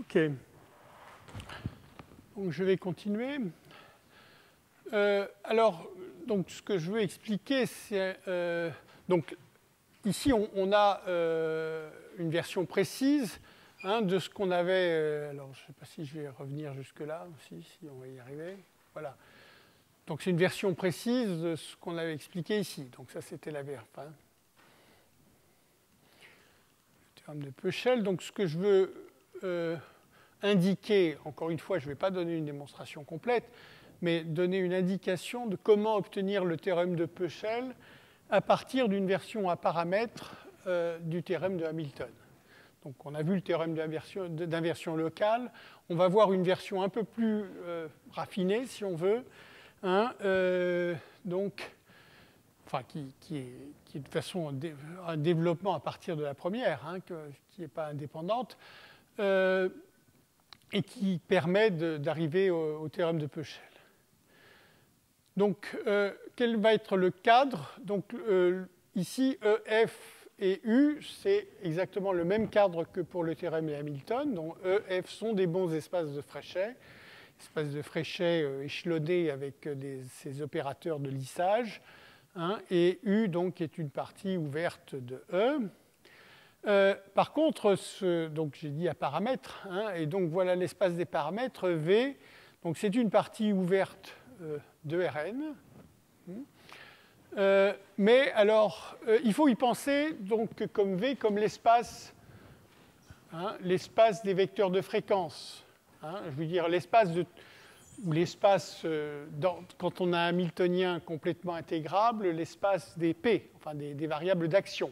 OK. Donc, je vais continuer. Alors, donc, ce que je veux expliquer, c'est... donc, ici, on a une version précise de ce qu'on avait... alors, je ne sais pas si je vais revenir jusque-là, si on va y arriver. Voilà. Donc, c'est une version précise de ce qu'on avait expliqué ici. Donc, ça, c'était la version. Le théorème de Peschel. Donc, ce que je veux indiquer, encore une fois, je ne vais pas donner une démonstration complète, mais donner une indication de comment obtenir le théorème de Peschel à partir d'une version à paramètres du théorème de Hamilton. Donc, on a vu le théorème d'inversion locale. On va voir une version un peu plus raffinée, si on veut, donc, enfin, qui est de toute façon un développement à partir de la première, qui n'est pas indépendante, et qui permet d'arriver au théorème de Peschel. Donc, quel va être le cadre? Donc, ici, EF et U, c'est exactement le même cadre que pour le théorème de Hamilton. Donc, EF sont des bons espaces de Fréchet, espaces de Fréchet échelonnés avec ces opérateurs de lissage, et U, donc, est une partie ouverte de E. Par contre, donc j'ai dit à paramètres, et donc voilà l'espace des paramètres V. Donc, c'est une partie ouverte de Rn. Mais alors, il faut y penser donc comme V, comme l'espace l'espace des vecteurs de fréquence. Je veux dire, l'espace quand on a un hamiltonien complètement intégrable, l'espace des P, enfin des variables d'action,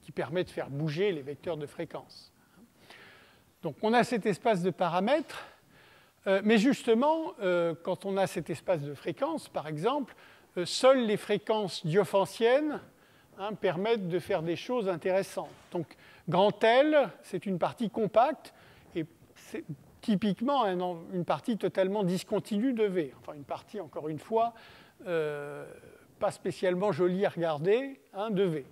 qui permet de faire bouger les vecteurs de fréquence. Donc, on a cet espace de paramètres. Mais justement, quand on a cet espace de fréquence, par exemple, seules les fréquences diophantiennes permettent de faire des choses intéressantes. Donc, grand L, c'est une partie compacte, et c'est typiquement une partie totalement discontinue de V. Enfin, une partie, encore une fois, pas spécialement jolie à regarder, de V.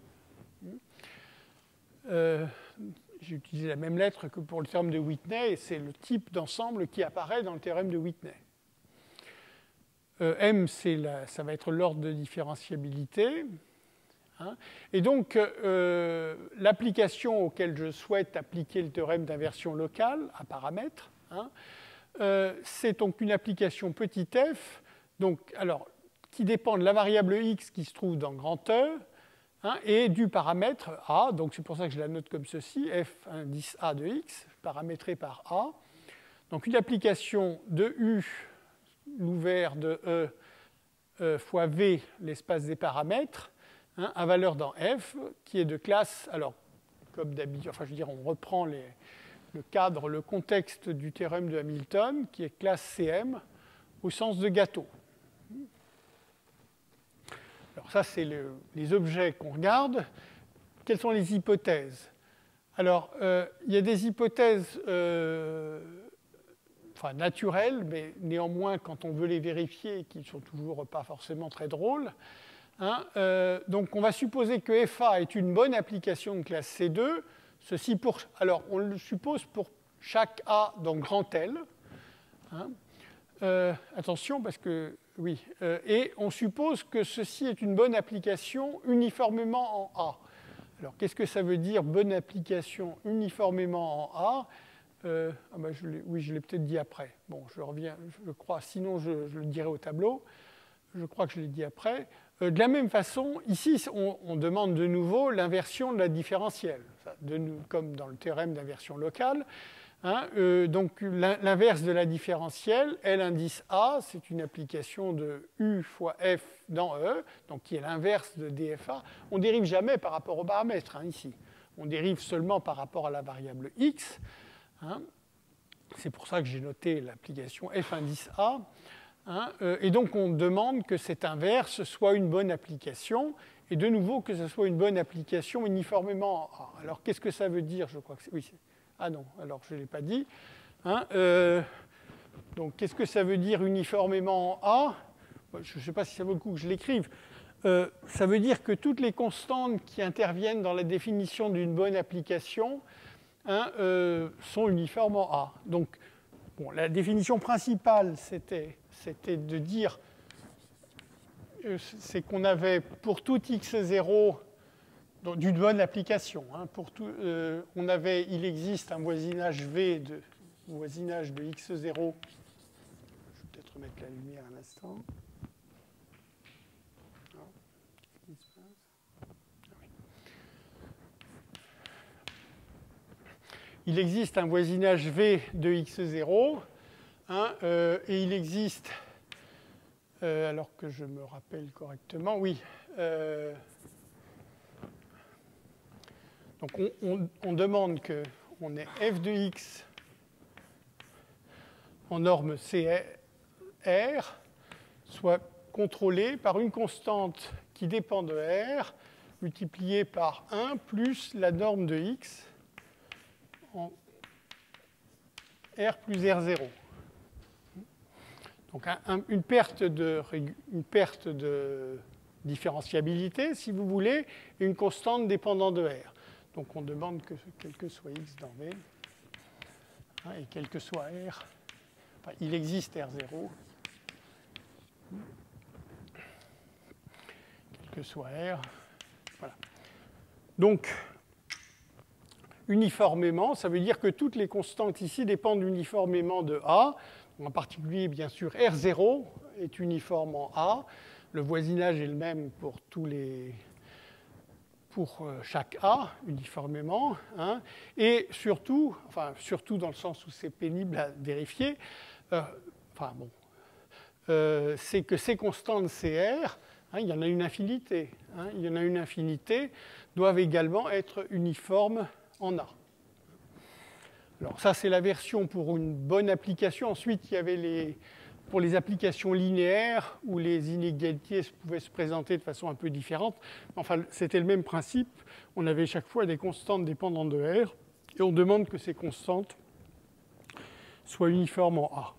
J'ai utilisé la même lettre que pour le théorème de Whitney, et c'est le type d'ensemble qui apparaît dans le théorème de Whitney. M, ça va être l'ordre de différenciabilité. Et donc, l'application auquel je souhaite appliquer le théorème d'inversion locale à paramètres, c'est donc une application petit f, donc, alors, qui dépend de la variable x qui se trouve dans grand E, et du paramètre A, donc c'est pour ça que je la note comme ceci, f indice A de x, paramétré par A. Donc une application de U, l'ouvert de E, fois V, l'espace des paramètres, à valeur dans F, qui est de classe, alors, comme d'habitude, enfin je veux dire, on reprend le cadre, le contexte du théorème de Hamilton, qui est classe CM, au sens de gâteau. Alors ça, c'est les objets qu'on regarde. Quelles sont les hypothèses? Alors, il y a des hypothèses naturelles, mais néanmoins, quand on veut les vérifier, qui ne sont toujours pas forcément très drôles. Donc, on va supposer que FA est une bonne application de classe C2. Ceci alors, on le suppose pour chaque A dans grand L. Attention, parce que... Oui, et on suppose que ceci est une bonne application uniformément en A. Alors, qu'est-ce que ça veut dire, bonne application uniformément en A? Oui, je l'ai peut-être dit après. Bon, je reviens, je crois, sinon je le dirai au tableau. Je crois que je l'ai dit après. De la même façon, ici, on demande de nouveau l'inversion de la différentielle, comme dans le théorème d'inversion locale. Donc l'inverse de la différentielle, L indice A, c'est une application de U fois F dans E, donc qui est l'inverse de DFA. On ne dérive jamais par rapport au paramètre ici. On dérive seulement par rapport à la variable X. C'est pour ça que j'ai noté l'application F indice A. Et donc on demande que cet inverse soit une bonne application, et de nouveau que ce soit une bonne application uniformément en A. Alors qu'est-ce que ça veut dire? Je crois que oui. Ah non, alors je ne l'ai pas dit. Donc, qu'est-ce que ça veut dire uniformément en A? Je ne sais pas si ça vaut le coup que je l'écrive. Ça veut dire que toutes les constantes qui interviennent dans la définition d'une bonne application sont uniformes en A. Donc, bon, la définition principale, c'était de dire c'est qu'on avait pour tout x0 d'une bonne application. Pour tout, il existe un voisinage V de voisinage de x0. Je vais peut-être remettre la lumière un instant. Il existe un voisinage V de x0, et il existe, alors que je me rappelle correctement, oui. Donc on demande qu'on ait f de x en norme CR soit contrôlé par une constante qui dépend de R multipliée par 1 plus la norme de x en R plus R0. Donc une perte de différenciabilité, si vous voulez, et une constante dépendant de R. Donc on demande que quel que soit x dans V, et quel que soit R, enfin, il existe R0, quel que soit R, voilà. Donc, uniformément, ça veut dire que toutes les constantes ici dépendent uniformément de A. En particulier, bien sûr, R0 est uniforme en A. Le voisinage est le même pour chaque A, uniformément. Et surtout, enfin, surtout dans le sens où c'est pénible à vérifier, c'est que ces constantes CR, il y en a une infinité, doivent également être uniformes en A. Alors ça, c'est la version pour une bonne application. Ensuite, il y avait pour les applications linéaires où les inégalités pouvaient se présenter de façon un peu différente. Enfin, c'était le même principe. On avait chaque fois des constantes dépendantes de R et on demande que ces constantes soient uniformes en A.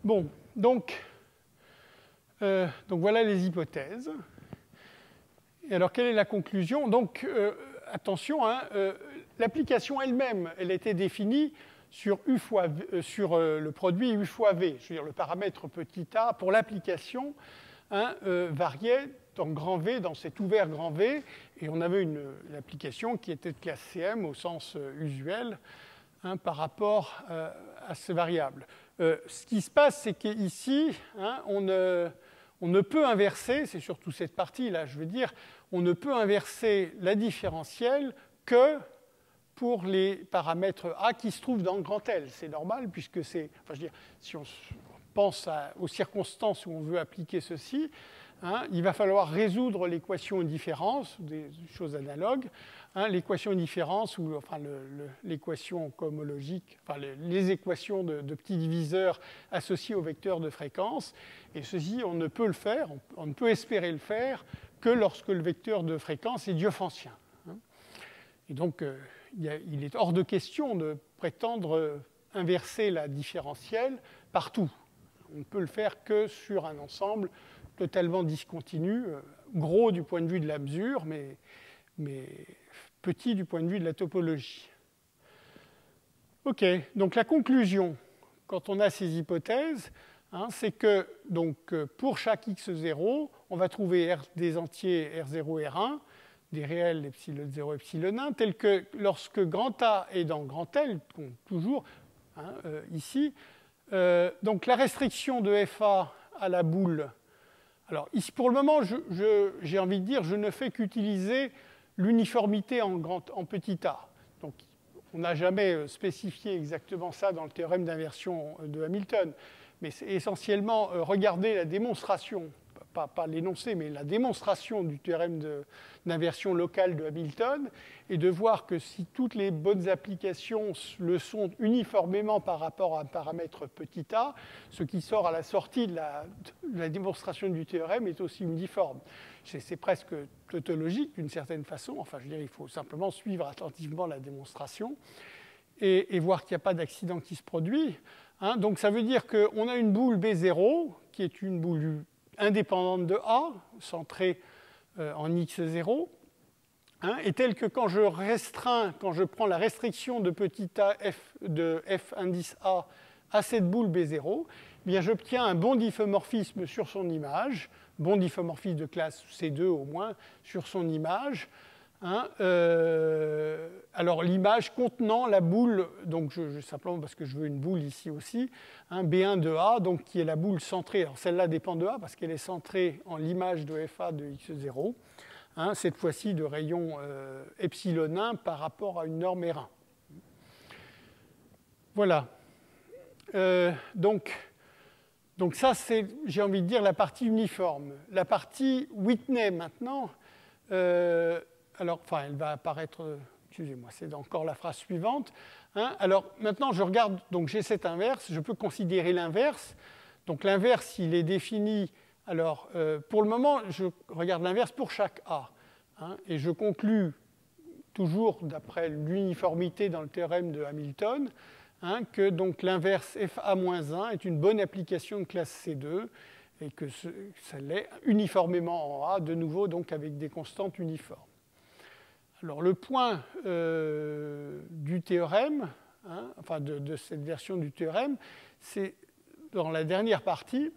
Bon, donc voilà les hypothèses. Et alors, quelle est la conclusion? Donc, attention, l'application elle-même, elle était définie sur le produit U fois V. Je veux dire, le paramètre petit a pour l'application variait dans grand V, dans cet ouvert grand V, et on avait une application qui était de classe CM au sens usuel par rapport à ces variables. Ce qui se passe, c'est qu'ici, on ne peut inverser, c'est surtout cette partie-là, je veux dire, on ne peut inverser la différentielle que pour les paramètres A qui se trouvent dans le grand L. C'est normal, puisque c'est... Enfin, je veux dire, si on pense aux circonstances où on veut appliquer ceci, il va falloir résoudre l'équation de différence, des choses analogues, l'équation de différence, ou enfin l'équation cohomologique, enfin les équations de petits diviseurs associés au vecteur de fréquence. Et ceci, on ne peut le faire, on ne peut espérer le faire que lorsque le vecteur de fréquence est diophantien. Et donc, il est hors de question de prétendre inverser la différentielle partout. On ne peut le faire que sur un ensemble totalement discontinu, gros du point de vue de la mesure, mais petit du point de vue de la topologie. OK, donc la conclusion, quand on a ces hypothèses, c'est que donc, pour chaque x0, on va trouver des entiers R0 et R1, des réels epsilon0, epsilon1, tels que lorsque grand A est dans grand L, toujours ici, donc la restriction de FA à la boule. Alors, ici, pour le moment, j'ai envie de dire, je ne fais qu'utiliser l'uniformité en petit a. Donc, on n'a jamais spécifié exactement ça dans le théorème d'inversion de Hamilton. Mais c'est essentiellement regarder la démonstration, pas l'énoncé, mais la démonstration du théorème d'inversion locale de Hamilton, et de voir que si toutes les bonnes applications le sont uniformément par rapport à un paramètre petit a, ce qui sort à la sortie de la démonstration du théorème est aussi uniforme. C'est presque tautologique d'une certaine façon. Enfin, je veux dire, il faut simplement suivre attentivement la démonstration et voir qu'il n'y a pas d'accident qui se produit. Hein, donc ça veut dire qu'on a une boule B0, qui est une boule indépendante de A, centrée en x0, hein, et telle que quand je prends la restriction de petit a de f indice A à cette boule B0, eh bien j'obtiens un bon diffeomorphisme sur son image, bon diffeomorphisme de classe C2 au moins sur son image. Hein, alors l'image contenant la boule, donc simplement parce que je veux une boule ici aussi, hein, B1 de A, donc qui est la boule centrée. Alors celle-là dépend de A parce qu'elle est centrée en l'image de FA de x0, hein, cette fois-ci de rayon epsilon 1 par rapport à une norme R1. Voilà. Donc ça, c'est, j'ai envie de dire, la partie uniforme. La partie Whitney, maintenant, alors, enfin, elle va apparaître, excusez-moi, c'est encore la phrase suivante. Hein. Alors, maintenant, je regarde, donc j'ai cette inverse, je peux considérer l'inverse. Donc, l'inverse, il est défini, alors, pour le moment, je regarde l'inverse pour chaque A. Hein, et je conclus, toujours d'après l'uniformité dans le théorème de Hamilton, hein, que donc l'inverse FA-1 est une bonne application de classe C2 et que ça l'est uniformément en A, de nouveau donc avec des constantes uniformes. Alors le point du théorème, hein, enfin de cette version du théorème, c'est dans la dernière partie,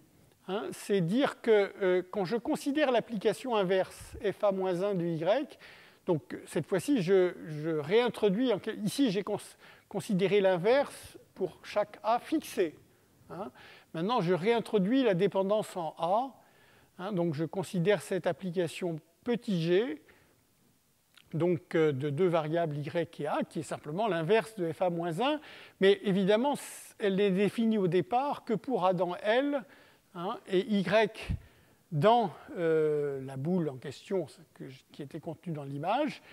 hein, c'est dire que quand je considère l'application inverse FA-1 de Y, donc cette fois-ci je réintroduis, ici j'ai considérer l'inverse pour chaque A fixé. Hein. Maintenant, je réintroduis la dépendance en A. Hein, donc, je considère cette application petit g, donc de deux variables y et a, qui est simplement l'inverse de FA-1. Mais évidemment, elle n'est définie au départ que pour A dans L, hein, et y dans la boule en question qui était contenue dans l'image.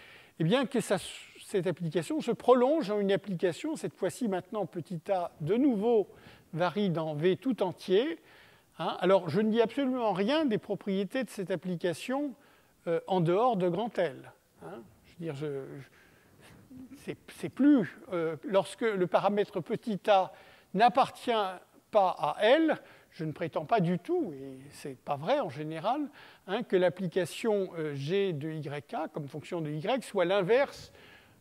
Eh bien que cette application se prolonge en une application, cette fois-ci maintenant petit a de nouveau varie dans V tout entier. Hein. Alors je ne dis absolument rien des propriétés de cette application en dehors de grand L. Hein. Je veux dire, c'est plus, lorsque le paramètre petit a n'appartient pas à L, je ne prétends pas du tout, et ce n'est pas vrai en général, hein, que l'application g de yk, comme fonction de y, soit l'inverse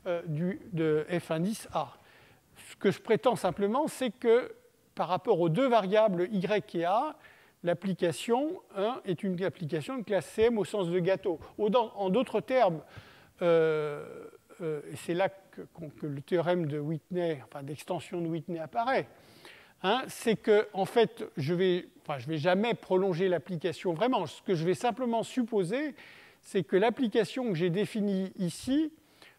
de f indice a. Ce que je prétends simplement, c'est que par rapport aux deux variables y et a, l'application est une application de classe CM au sens de gâteau. En d'autres termes, et c'est là que le théorème de Whitney, enfin d'extension de Whitney apparaît, hein, c'est que en fait, je vais jamais prolonger l'application vraiment. Ce que je vais simplement supposer, c'est que l'application que j'ai définie ici,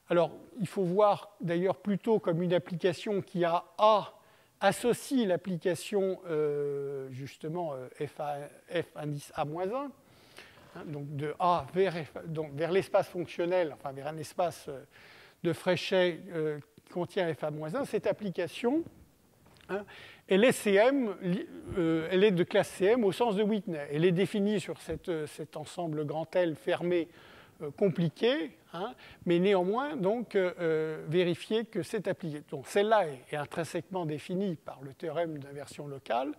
alors il faut voir d'ailleurs plutôt comme une application qui a A associe l'application justement f indice A-1, hein, donc de A vers l'espace fonctionnel, enfin vers un espace de Fréchet qui contient FA-1, cette application, hein, elle est CM, elle est de classe CM au sens de Whitney. Elle est définie sur cet ensemble grand L fermé compliqué, hein, mais néanmoins, donc, vérifier que c'est appliqué. Donc, celle-là est intrinsèquement définie par le théorème d'inversion locale.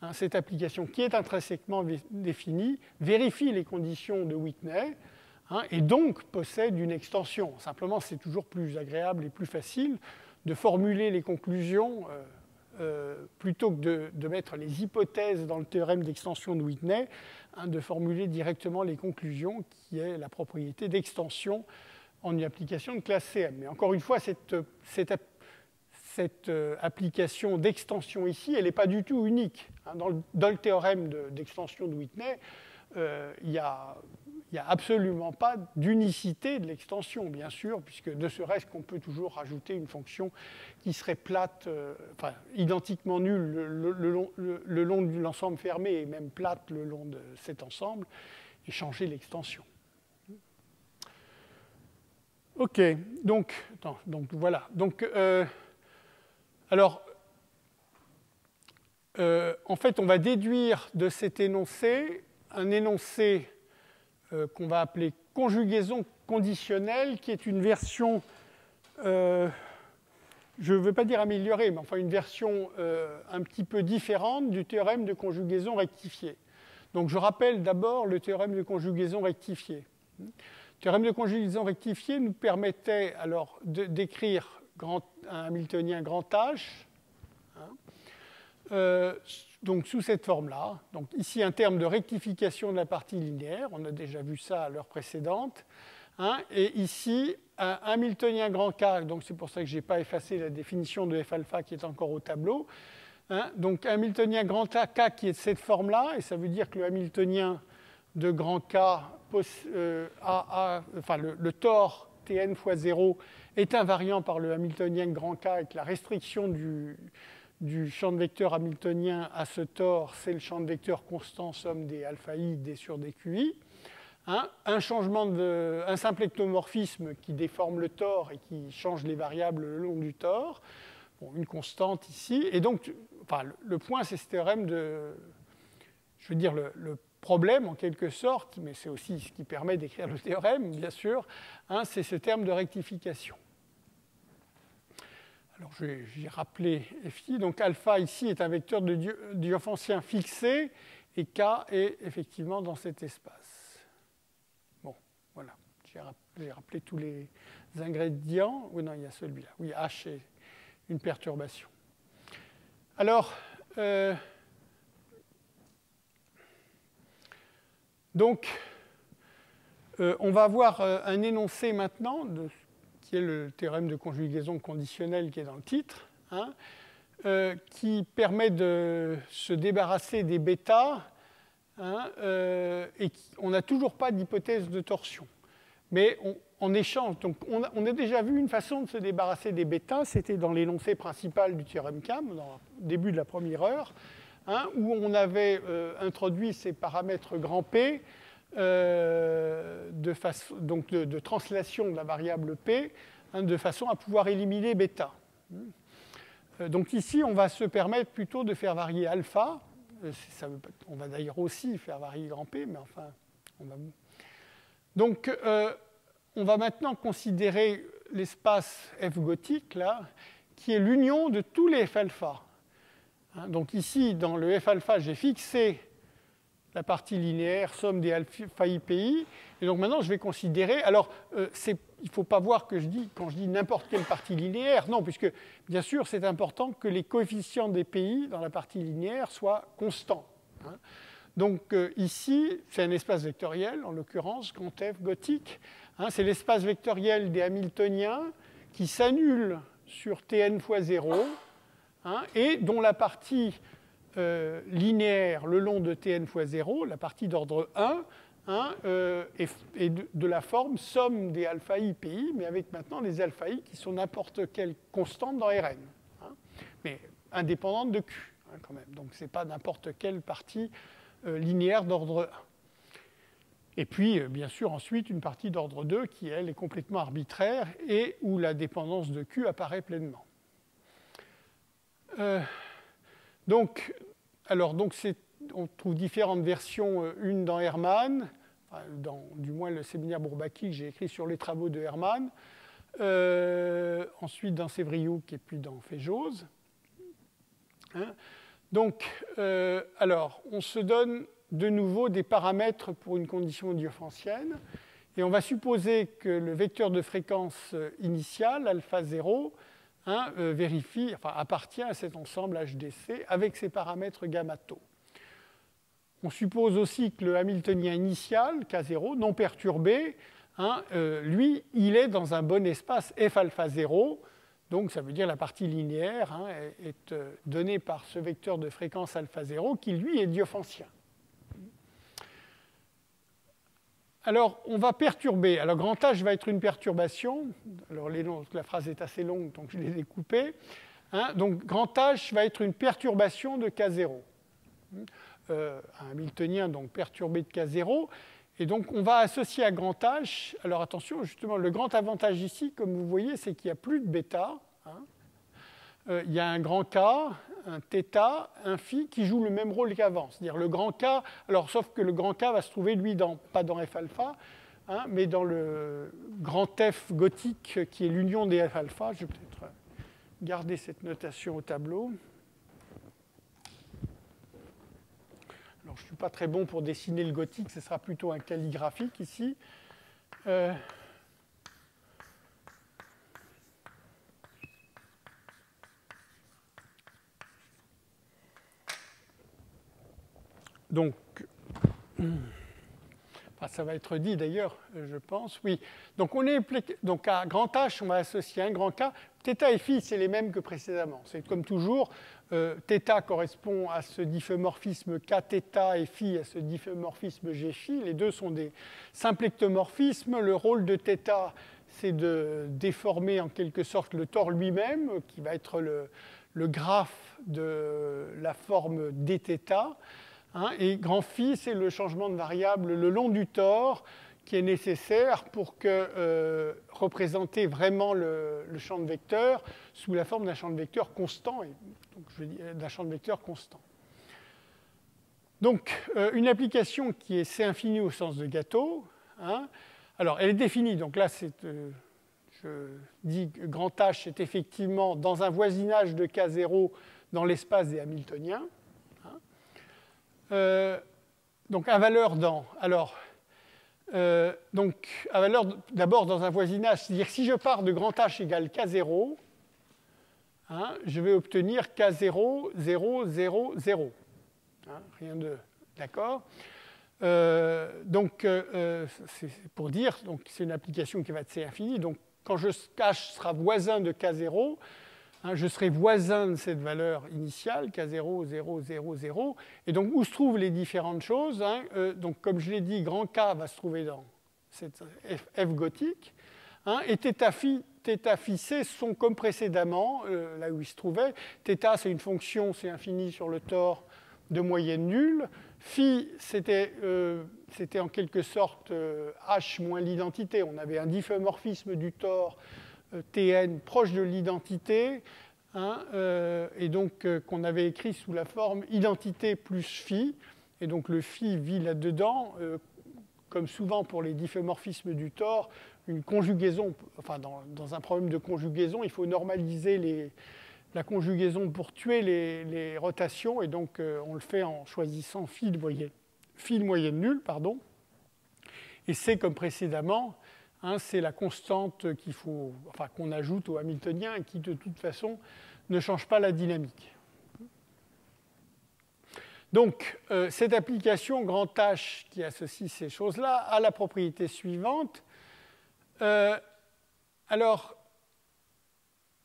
Hein, cette application qui est intrinsèquement définie vérifie les conditions de Whitney, hein, et donc possède une extension. Simplement, c'est toujours plus agréable et plus facile de formuler les conclusions plutôt que de mettre les hypothèses dans le théorème d'extension de Whitney, hein, de formuler directement les conclusions, qui est la propriété d'extension en une application de classe CM. Mais encore une fois, cette application d'extension ici, elle n'est pas du tout unique. Hein. Dans le théorème d'extension de Whitney, il n'y a absolument pas d'unicité de l'extension, bien sûr, puisque ne serait-ce qu'on peut toujours rajouter une fonction qui serait plate, enfin identiquement nulle le long de l'ensemble fermé et même plate le long de cet ensemble, et changer l'extension. OK, donc voilà. Donc, alors, en fait, on va déduire de cet énoncé un énoncé qu'on va appeler conjugaison conditionnelle, qui est une version je ne veux pas dire améliorée, mais enfin une version un petit peu différente du théorème de conjugaison rectifiée. Donc je rappelle d'abord le théorème de conjugaison rectifiée. Le théorème de conjugaison rectifiée nous permettait alors d'écrire un hamiltonien grand H, donc sous cette forme-là. Donc ici un terme de rectification de la partie linéaire, on a déjà vu ça à l'heure précédente. Et ici, un hamiltonien grand K, donc c'est pour ça que je n'ai pas effacé la définition de F alpha qui est encore au tableau. Donc un hamiltonien grand K qui est de cette forme-là, et ça veut dire que le hamiltonien de grand K, enfin le tor Tn fois 0 est invariant par le hamiltonien grand K avec la restriction du champ de vecteurs hamiltonien à ce tor, c'est le champ de vecteurs constant somme des alpha i, d sur dqi. Un simple ectomorphisme qui déforme le tor et qui change les variables le long du tor. Bon, une constante ici. Et donc, enfin, le point, c'est ce théorème de... Je veux dire, le problème, en quelque sorte, mais c'est aussi ce qui permet d'écrire le théorème, bien sûr, c'est ce terme de rectification. Alors, j'ai rappelé Fi. Donc, alpha, ici, est un vecteur de Diophantien fixé, et K est effectivement dans cet espace. Voilà, j'ai rappelé tous les ingrédients. Oui, non, il y a celui-là. Oui, H est une perturbation. Alors, donc, on va avoir un énoncé maintenant, qui est le théorème de conjugaison conditionnelle qui est dans le titre, qui permet de se débarrasser des bêtas. Et on n'a toujours pas d'hypothèse de torsion. Mais en échange, donc on a déjà vu une façon de se débarrasser des bêtas, c'était dans l'énoncé principal du théorème CAM, dans le début de la première heure, où on avait introduit ces paramètres grand P, de translation de la variable P, de façon à pouvoir éliminer bêta. Donc ici, on va se permettre plutôt de faire varier alpha. On va d'ailleurs aussi faire varier grand P, mais enfin, on va... Donc, on va maintenant considérer l'espace F gotique, là, qui est l'union de tous les F alpha. Donc ici, dans le F alpha, j'ai fixé la partie linéaire, somme des alpha IPI. Et donc maintenant, je vais considérer... Alors, il ne faut pas voir que quand je dis n'importe quelle partie linéaire. Non, puisque, bien sûr, c'est important que les coefficients des PI dans la partie linéaire soient constants. Donc ici, c'est un espace vectoriel, en l'occurrence, grand F gotique. C'est l'espace vectoriel des Hamiltoniens qui s'annule sur Tn fois 0, et dont la partie linéaire le long de Tn fois 0, la partie d'ordre 1, et de la forme somme des alpha i pi, mais avec maintenant les alpha i qui sont n'importe quelle constante dans Rn, mais indépendante de Q, quand même. Donc ce n'est pas n'importe quelle partie linéaire d'ordre 1. Et puis, bien sûr, ensuite, une partie d'ordre 2 qui, elle, est complètement arbitraire et où la dépendance de Q apparaît pleinement. Donc, on trouve différentes versions, une dans Hermann, du moins le séminaire Bourbaki que j'ai écrit sur les travaux de Hermann, ensuite dans Sévriouk et puis dans Féjose. Donc, on se donne de nouveau des paramètres pour une condition diophantienne, et on va supposer que le vecteur de fréquence initial, alpha 0, appartient à cet ensemble HDC avec ses paramètres gamma tau. On suppose aussi que le Hamiltonien initial, K0, non perturbé, lui, il est dans un bon espace F alpha 0, donc ça veut dire la partie linéaire est donnée par ce vecteur de fréquence alpha 0 qui, lui, est diophantien. Alors, on va perturber. Alors, grand H va être une perturbation. Alors, la phrase est assez longue, donc je l'ai découpée. Donc, grand H va être une perturbation de K0. Un Hamiltonien, donc, perturbé de K0. Et donc, on va associer à grand H... Alors, attention, justement, le grand avantage ici, comme vous voyez, c'est qu'il n'y a plus de bêta. Il y a un grand K, un θ, un phi qui joue le même rôle qu'avant. C'est-à-dire le grand K, alors sauf que le grand K va se trouver, lui, pas dans F alpha, mais dans le grand F gotique qui est l'union des F alpha. Je vais peut-être garder cette notation au tableau. Alors, je ne suis pas très bon pour dessiner le gothique, ce sera plutôt un calligraphique ici. Donc, ça va être dit d'ailleurs, je pense. Oui. Donc, donc à grand H, on va associer un grand K. Θ et Φ, c'est les mêmes que précédemment. C'est comme toujours, θ correspond à ce diffeomorphisme Kθ et Φ à ce diffeomorphisme Gφ. Les deux sont des symplectomorphismes. Le rôle de θ, c'est de déformer en quelque sorte le tore lui-même, qui va être le graphe de la forme dθ. Et grand phi, c'est le changement de variable le long du tore qui est nécessaire pour représenter vraiment le champ de vecteurs sous la forme d'un champ de vecteurs constant, d'un champ de vecteurs constant. Donc, une application qui est C infini au sens de gâteau. Alors, elle est définie. Donc là, je dis que grand H est effectivement dans un voisinage de K0 dans l'espace des Hamiltoniens. Donc, à valeur dans. Alors, donc, à valeur d'abord dans un voisinage, c'est-à-dire si je pars de grand H égale K0, je vais obtenir K0, 0, 0, 0. Rien de. D'accord. Donc, c'est pour dire, donc c'est une application qui va de C infini. Donc, quand H sera voisin de K0, je serai voisin de cette valeur initiale, K0, 0, 0, 0. Et donc, où se trouvent les différentes choses donc, comme je l'ai dit, grand K va se trouver dans cette F gothique. Et θ phi c sont comme précédemment, là où il se trouvait. Θ, c'est une fonction, c'est infini sur le tore de moyenne nulle. Phi, c'était en quelque sorte H moins l'identité. On avait un diffeomorphisme du tore Tn proche de l'identité, et donc qu'on avait écrit sous la forme identité plus phi. Et donc le phi vit là-dedans, comme souvent pour les diffeomorphismes du tore, une conjugaison, enfin dans un problème de conjugaison, il faut normaliser la conjugaison pour tuer les rotations, et donc on le fait en choisissant phi de moyenne nulle, pardon. Et c'est comme précédemment, c'est la constante qu'on ajoute au Hamiltonien et qui de toute façon ne change pas la dynamique. Donc, cette application grand H qui associe ces choses-là a la propriété suivante. Alors,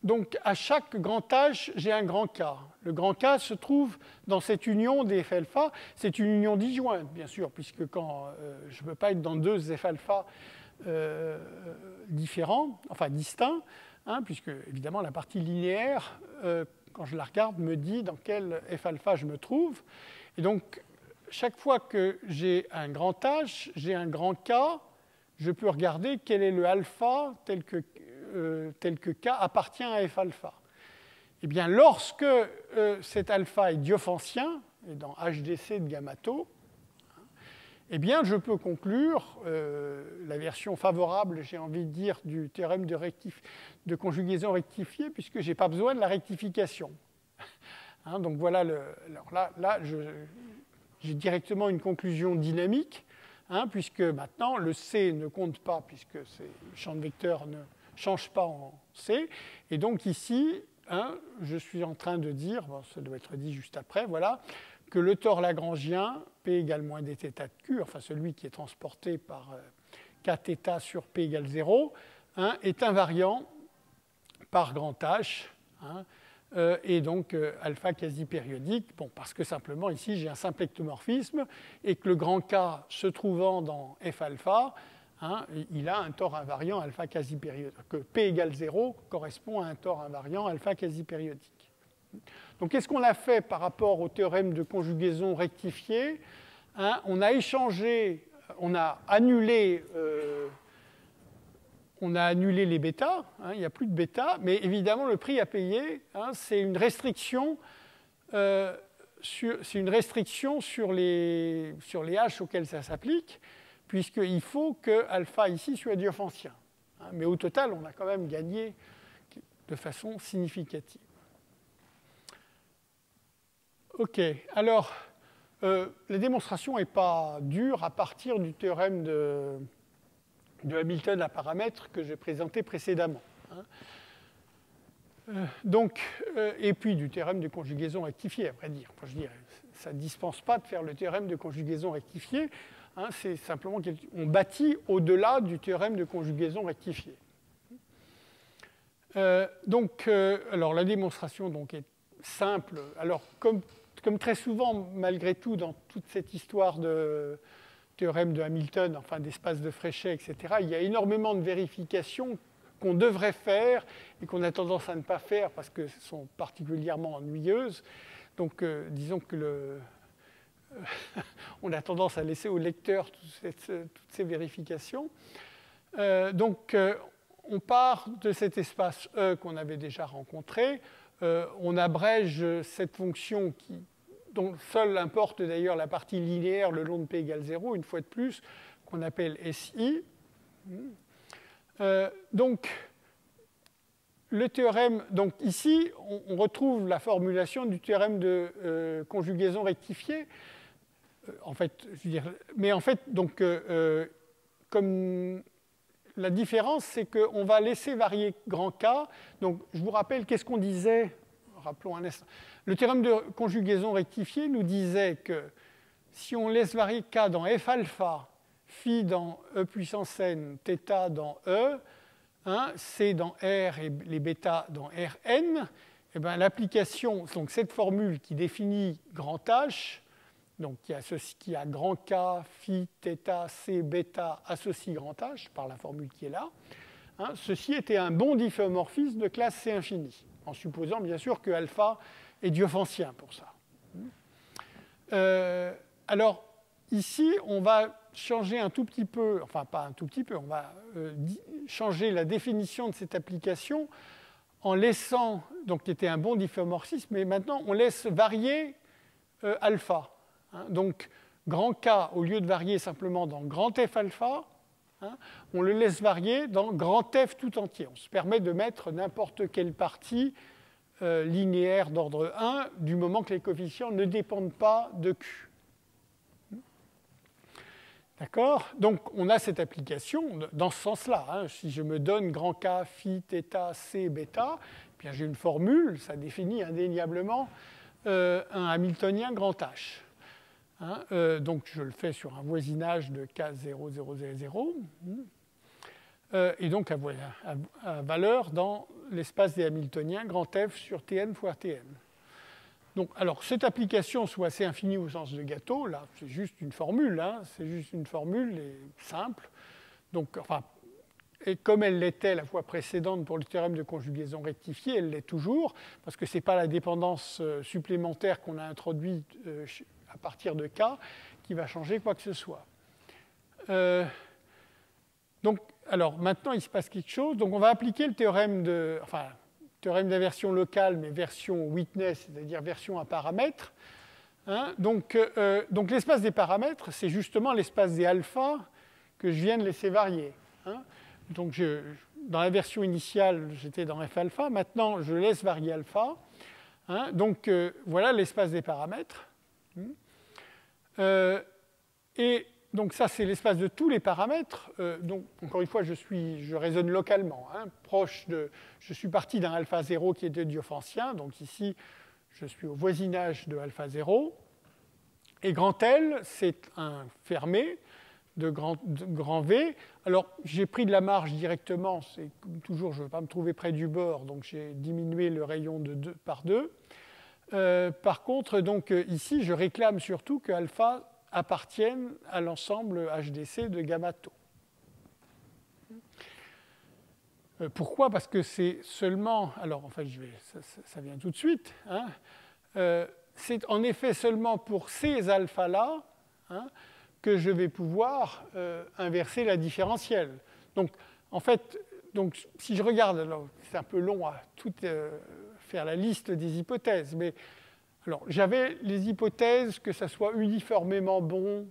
donc à chaque grand H, j'ai un grand K. Le grand K se trouve dans cette union des F alpha. C'est une union disjointe, bien sûr, puisque quand je ne peux pas être dans deux F alpha différents, enfin distincts, puisque évidemment la partie linéaire, quand je la regarde, me dit dans quel F alpha je me trouve. Et donc, chaque fois que j'ai un grand H, j'ai un grand K, je peux regarder quel est le alpha tel que K appartient à F alpha. Eh bien, lorsque cet alpha est diophantien, et dans HDC de gammato, eh bien, je peux conclure la version favorable, j'ai envie de dire, du théorème de conjugaison rectifiée, puisque je n'ai pas besoin de la rectification. Donc voilà, alors là j'ai directement une conclusion dynamique, puisque maintenant le C ne compte pas, puisque le champ de vecteur ne change pas en C. Et donc ici, je suis en train de dire, ça doit être dit juste après, voilà, que le tore lagrangien, P égale moins dθ de Q, enfin celui qui est transporté par Kθ sur P égale 0, est invariant par grand H, et donc alpha quasi-périodique, parce que simplement ici j'ai un symplectomorphisme, et que le grand K se trouvant dans F alpha, il a un tore invariant alpha quasi-périodique, que P égale 0 correspond à un tore invariant alpha quasi-périodique. Donc, qu'est-ce qu'on a fait par rapport au théorème de conjugaison rectifié ? On a échangé, on a annulé les bêtas, il n'y a plus de bêta, mais évidemment, le prix à payer, c'est une restriction, sur les H auxquels ça s'applique, puisqu'il faut que alpha ici soit diophantien. Mais au total, on a quand même gagné de façon significative. OK, alors la démonstration n'est pas dure à partir du théorème de Hamilton à paramètres que j'ai présenté précédemment. Et puis du théorème de conjugaison rectifiée, à vrai dire. Enfin, je dirais, ça ne dispense pas de faire le théorème de conjugaison rectifiée. C'est simplement qu'on bâtit au-delà du théorème de conjugaison rectifiée. Alors la démonstration donc, est simple. Alors, comme très souvent, malgré tout, dans toute cette histoire de théorème de Hamilton, enfin d'espace de Fréchet, etc., il y a énormément de vérifications qu'on devrait faire et qu'on a tendance à ne pas faire parce qu'elles sont particulièrement ennuyeuses. Donc, disons que on a tendance à laisser au lecteur toutes ces vérifications. On part de cet espace E qu'on avait déjà rencontré. On abrège cette fonction dont seule importe d'ailleurs la partie linéaire le long de P égale 0, une fois de plus, qu'on appelle SI. Le théorème, donc ici, on retrouve la formulation du théorème de conjugaison rectifiée. En fait, je veux dire, mais en fait, donc, comme la différence, c'est qu'on va laisser varier grand K. Donc, je vous rappelle, qu'est-ce qu'on disait? Rappelons un instant. Le théorème de conjugaison rectifiée nous disait que si on laisse varier K dans F alpha, phi dans E puissance n, θ dans E, C dans R et les bêta dans Rn, et bien l'application, donc cette formule qui définit grand H, donc qui a grand K, phi, θ, C, bêta associe grand H, par la formule qui est là, ceci était un bon difféomorphisme de classe C infini, en supposant bien sûr que alpha est diophantien pour ça. Alors, ici, on va changer un tout petit peu, enfin pas un tout petit peu, on va changer la définition de cette application en laissant, donc qui était un bon difféomorphisme, mais maintenant on laisse varier alpha. Donc grand K, au lieu de varier simplement dans grand F alpha, on le laisse varier dans grand F tout entier. On se permet de mettre n'importe quelle partie linéaire d'ordre 1 du moment que les coefficients ne dépendent pas de Q. D'accord? Donc, on a cette application dans ce sens-là. Si je me donne grand K, phi, θ, C, bêta, eh bien j'ai une formule, ça définit indéniablement un Hamiltonien grand H. Donc, je le fais sur un voisinage de K 0, 0, 0, 0. Et donc, à valeur dans l'espace des Hamiltoniens grand F sur Tn fois Tn. Donc, alors, cette application soit C infini au sens de gâteau, là, c'est juste une formule, c'est juste une formule simple. Donc, enfin, et comme elle l'était la fois précédente pour le théorème de conjugaison rectifiée, elle l'est toujours, parce que ce n'est pas la dépendance supplémentaire qu'on a introduite à partir de K qui va changer quoi que ce soit. Donc, alors, maintenant, il se passe quelque chose. Donc, on va appliquer le théorème d'inversion locale, mais version witness, c'est-à-dire version à paramètres. Donc l'espace des paramètres, c'est justement l'espace des alphas que je viens de laisser varier. Donc, dans la version initiale, j'étais dans F alpha. Maintenant, je laisse varier alpha. Donc, voilà l'espace des paramètres. Et donc, ça, c'est l'espace de tous les paramètres. Donc, encore une fois, je raisonne localement. Je suis parti d'un alpha 0 qui était diophancien. Donc, ici, je suis au voisinage de alpha 0. Et grand L, c'est un fermé de grand V. Alors, j'ai pris de la marge directement. C'est comme toujours, je ne veux pas me trouver près du bord. Donc, j'ai diminué le rayon de 2 par 2. Par contre, donc, ici, je réclame surtout que alpha appartiennent à l'ensemble HDC de gamma tau. Pourquoi? Parce que c'est seulement... Alors, enfin, ça vient tout de suite. C'est en effet seulement pour ces alphas-là que je vais pouvoir inverser la différentielle. Donc, en fait, si je regarde... Alors, c'est un peu long à tout faire la liste des hypothèses, mais... Alors, j'avais les hypothèses que ça soit uniformément bon,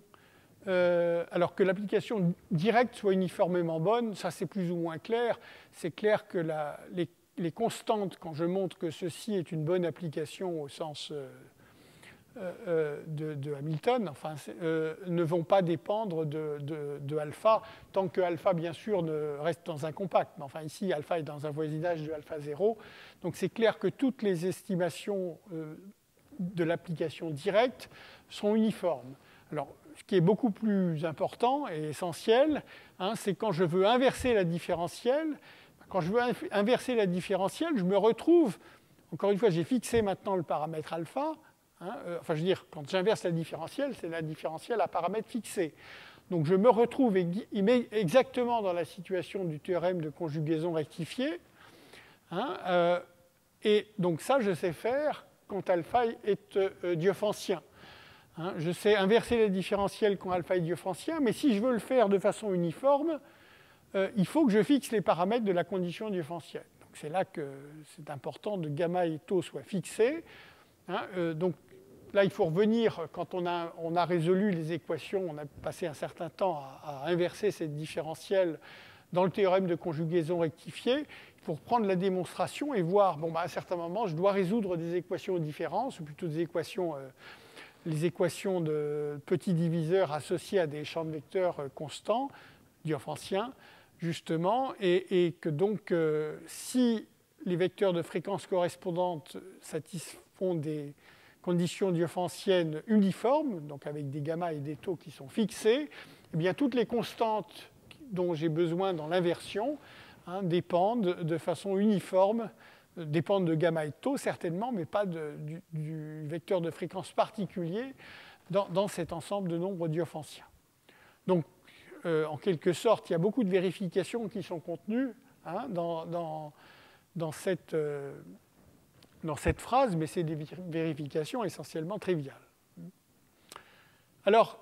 alors que l'application directe soit uniformément bonne. Ça, c'est plus ou moins clair. C'est clair que les les constantes, quand je montre que ceci est une bonne application au sens de Hamilton, enfin, ne vont pas dépendre de alpha, tant que alpha, bien sûr, ne reste dans un compact. Mais enfin, ici, alpha est dans un voisinage de alpha 0. Donc c'est clair que toutes les estimations de l'application directe sont uniformes. Alors, ce qui est beaucoup plus important et essentiel, c'est quand je veux inverser la différentielle. Quand je veux inverser la différentielle, je me retrouve, encore une fois, j'ai fixé maintenant le paramètre alpha. Enfin, je veux dire, quand j'inverse la différentielle, c'est la différentielle à paramètre fixé. Donc, je me retrouve exactement dans la situation du théorème de conjugaison rectifiée. Et donc, ça, je sais faire quand alpha est diophancien. Je sais inverser la différentielle quand alpha est diophancien, mais si je veux le faire de façon uniforme, il faut que je fixe les paramètres de la condition diophancienne. Donc, c'est là que c'est important que gamma et tau soient fixés. Donc, là, il faut revenir, quand on a résolu les équations, on a passé un certain temps à inverser cette différentielle dans le théorème de conjugaison rectifiée. Il faut reprendre la démonstration et voir, à un certain moment, je dois résoudre des équations aux différences, ou plutôt des équations, les équations de petits diviseurs associés à des champs de vecteurs constants, diophanciens, justement, et que donc, si les vecteurs de fréquence correspondante satisfont des conditions diophanciennes uniformes, donc avec des gamma et des taux qui sont fixés, eh bien toutes les constantes dont j'ai besoin dans l'inversion dépendent de façon uniforme, dépendent de gamma et de taux certainement, mais pas du vecteur de fréquence particulier dans cet ensemble de nombres diophanciens. Donc, en quelque sorte, il y a beaucoup de vérifications qui sont contenues dans cette phrase, mais c'est des vérifications essentiellement triviales. Alors,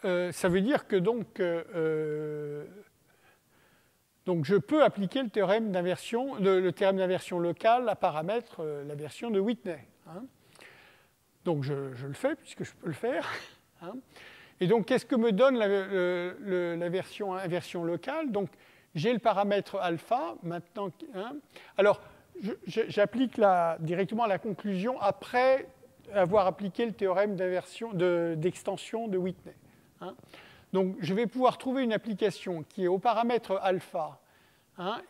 ça veut dire que donc je peux appliquer le théorème d'inversion locale à paramètre l'inversion de Whitney. Donc je le fais, puisque je peux le faire. Et donc, qu'est-ce que me donne l'inversion locale? Donc, j'ai le paramètre alpha maintenant. Alors, j'applique directement la conclusion après avoir appliqué le théorème d'extension de Whitney. Donc, je vais pouvoir trouver une application qui est au paramètre alpha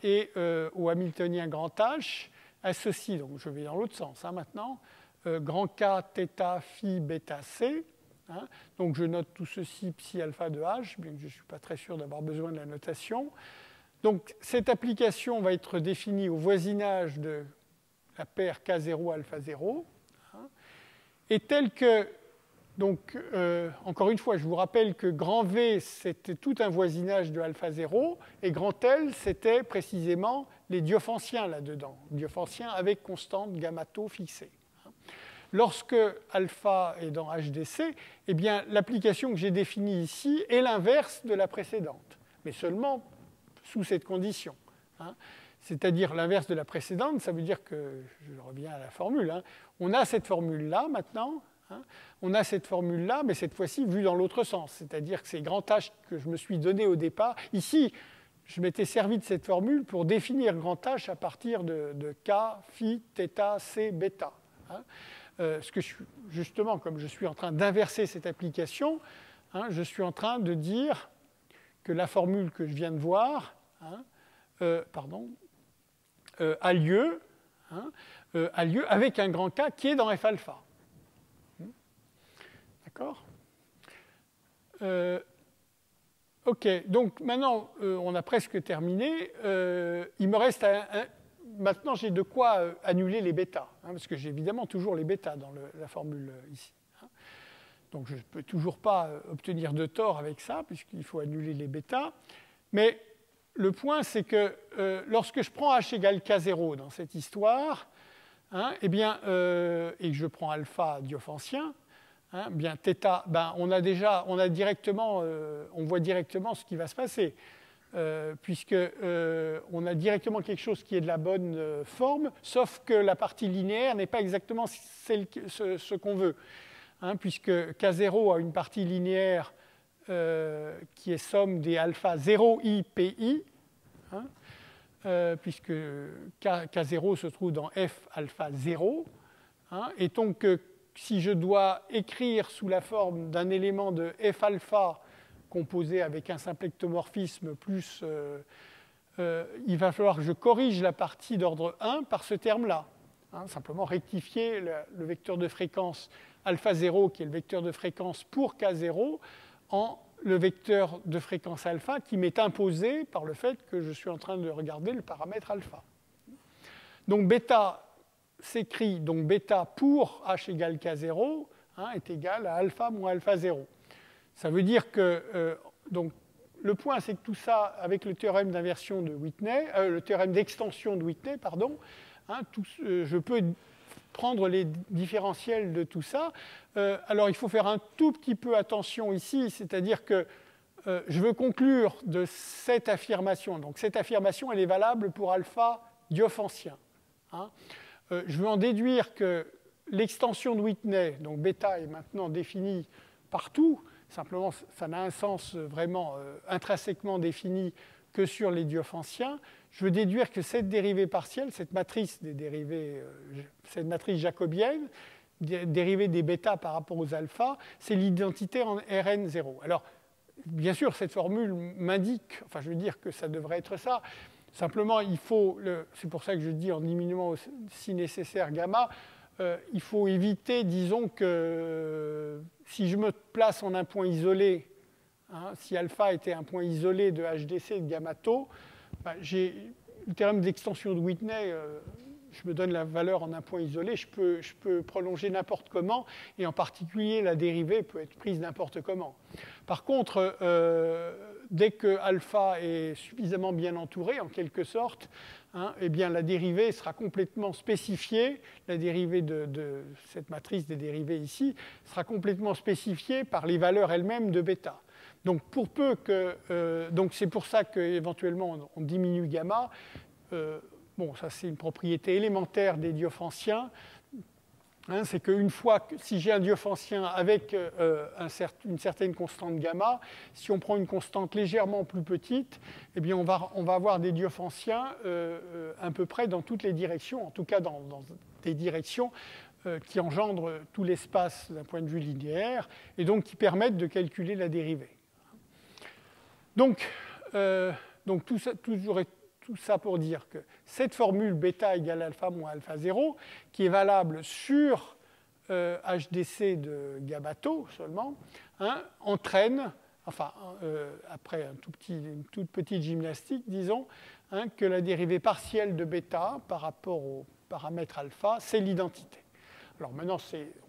et au hamiltonien grand H associé, donc je vais dans l'autre sens maintenant, grand K, θ, phi, bêta, c. Donc, je note tout ceci psi alpha de H, bien que je ne suis pas très sûr d'avoir besoin de la notation. Donc, cette application va être définie au voisinage de la paire K0 alpha 0, et telle que, donc, encore une fois, je vous rappelle que grand V, c'était tout un voisinage de alpha 0, et grand L, c'était précisément les diophanciens là-dedans, diophanciens avec constante gamma tau fixée. Lorsque alpha est dans HDC, eh bien, l'application que j'ai définie ici est l'inverse de la précédente, mais seulement sous cette condition. C'est-à-dire l'inverse de la précédente, ça veut dire que, je reviens à la formule, on a cette formule-là maintenant, on a cette formule-là, mais cette fois-ci vue dans l'autre sens, c'est-à-dire que c'est grand H que je me suis donné au départ. Ici, je m'étais servi de cette formule pour définir grand H à partir de K, phi, θ, c, bêta. Justement, comme je suis en train d'inverser cette application, je suis en train de dire que la formule que je viens de voir a lieu avec un grand K qui est dans F alpha. D'accord ? OK, donc maintenant, on a presque terminé. Il me reste maintenant, j'ai de quoi annuler les bêtas, parce que j'ai évidemment toujours les bêtas dans la formule ici. Donc, je ne peux toujours pas obtenir de tort avec ça, puisqu'il faut annuler les bêtas. Mais le point, c'est que lorsque je prends h égale k0 dans cette histoire, et que je prends alpha diophancien, bien θ, on voit directement ce qui va se passer. Puisqu'on a directement quelque chose qui est de la bonne forme, sauf que la partie linéaire n'est pas exactement ce qu'on veut. Puisque K0 a une partie linéaire qui est somme des alpha 0i pi, puisque K0 se trouve dans F alpha 0. Hein, et donc, si je dois écrire sous la forme d'un élément de F alpha composé avec un symplectomorphisme plus... il va falloir que je corrige la partie d'ordre 1 par ce terme-là. Hein, simplement rectifier le vecteur de fréquence alpha 0, qui est le vecteur de fréquence pour K0, en le vecteur de fréquence alpha qui m'est imposé par le fait que je suis en train de regarder le paramètre alpha. Donc bêta s'écrit, donc bêta pour h égale K0 hein, est égal à alpha moins alpha 0. Ça veut dire que, donc, le point, c'est que tout ça, avec le théorème d'inversion de Whitney, le théorème d'extension de Whitney, pardon, hein, je peux prendre les différentiels de tout ça. Alors, il faut faire un tout petit peu attention ici, c'est-à-dire que je veux conclure de cette affirmation. Donc, cette affirmation, elle est valable pour alpha diophantien. Hein. Je veux en déduire que l'extension de Whitney, donc bêta est maintenant définie partout, simplement ça n'a un sens vraiment intrinsèquement défini que sur les diophantiens. Je veux déduire que cette dérivée partielle, cette matrice des dérivées, cette matrice jacobienne, dérivée des bêta par rapport aux alpha, c'est l'identité en Rn0. Alors, bien sûr, cette formule m'indique, enfin je veux dire que ça devrait être ça. Simplement, il faut, c'est pour ça que je dis en diminuant si nécessaire gamma, il faut éviter, disons que si je me place en un point isolé, hein, si alpha était un point isolé de HDC de gamma tau, ben, j'ai le théorème d'extension de Whitney, je me donne la valeur en un point isolé, je peux prolonger n'importe comment, et en particulier la dérivée peut être prise n'importe comment. Par contre, dès que alpha est suffisamment bien entouré, en quelque sorte, hein, eh bien, la dérivée sera complètement spécifiée, la dérivée de cette matrice des dérivées ici sera complètement spécifiée par les valeurs elles-mêmes de bêta. Donc, pour peu que, donc c'est pour ça qu'éventuellement on diminue gamma. Bon, ça c'est une propriété élémentaire des diophantiens. Hein, c'est qu'une fois, si j'ai un diophantien avec une certaine constante gamma, si on prend une constante légèrement plus petite, eh bien on va avoir des diophantiens à peu près dans toutes les directions, en tout cas dans des directions qui engendrent tout l'espace d'un point de vue linéaire, et donc qui permettent de calculer la dérivée. Donc tout ça pour dire que cette formule bêta égale alpha moins alpha 0, qui est valable sur HDC de gamma tau seulement, hein, entraîne, enfin, après une toute petite gymnastique, disons, hein, que la dérivée partielle de bêta par rapport au paramètre alpha, c'est l'identité. Alors maintenant,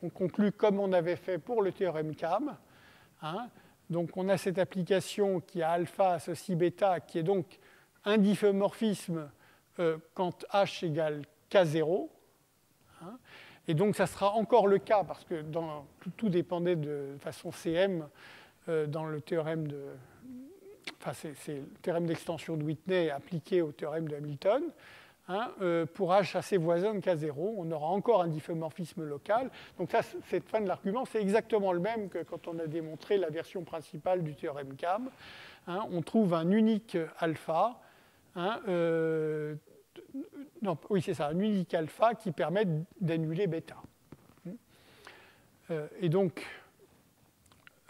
on conclut comme on avait fait pour le théorème CAM. Hein, donc on a cette application qui a alpha associe bêta, qui est donc un diffeomorphisme quand h égale K0. Hein, et donc ça sera encore le cas, parce que tout dépendait de façon CM dans le théorème de... Enfin, c'est le théorème d'extension de Whitney appliqué au théorème de Hamilton. Hein, pour h assez voisin de K0, on aura encore un diffeomorphisme local. Donc ça, cette fin de l'argument, c'est exactement le même que quand on a démontré la version principale du théorème CAM. Hein, on trouve un unique alpha, hein, oui c'est ça, un unique alpha qui permet d'annuler bêta. Et donc,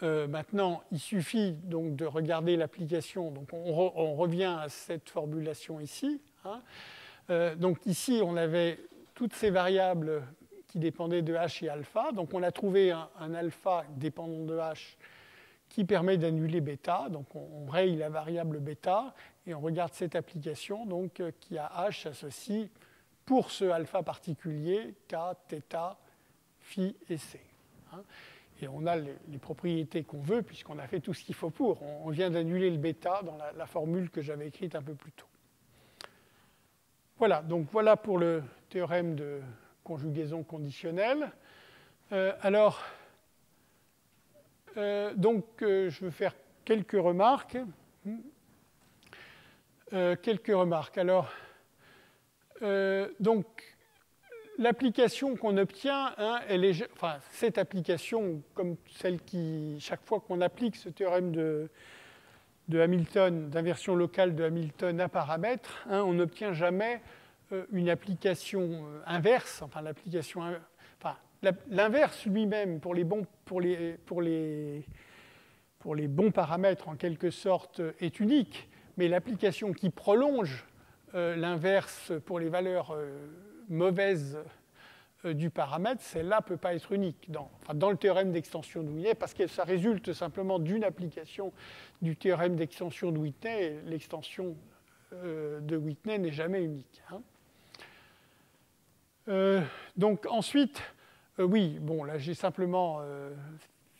maintenant, il suffit donc de regarder l'application. Donc on revient à cette formulation ici. Hein. Donc ici, on avait toutes ces variables qui dépendaient de h et alpha. Donc on a trouvé un alpha dépendant de h qui permet d'annuler bêta. Donc on raye la variable bêta et on regarde cette application donc, qui a h associe pour ce alpha particulier k, θ, phi et c. Hein. Et on a les propriétés qu'on veut puisqu'on a fait tout ce qu'il faut pour. On vient d'annuler le bêta dans la formule que j'avais écrite un peu plus tôt. Voilà, donc voilà pour le théorème de conjugaison conditionnelle. Donc, je vais faire quelques remarques. Alors, donc, l'application qu'on obtient, hein, enfin, cette application, comme celle qui, chaque fois qu'on applique ce théorème de Hamilton, d'inversion locale de Hamilton à paramètre, on n'obtient jamais une application inverse, enfin l'inverse lui-même pour les bons paramètres en quelque sorte est unique, mais l'application qui prolonge l'inverse pour les valeurs mauvaises du paramètre, celle-là ne peut pas être unique dans le théorème d'extension de Whitney, parce que ça résulte simplement d'une application du théorème d'extension de Whitney, et l'extension de Whitney n'est jamais unique. Donc ensuite, oui, bon, là j'ai simplement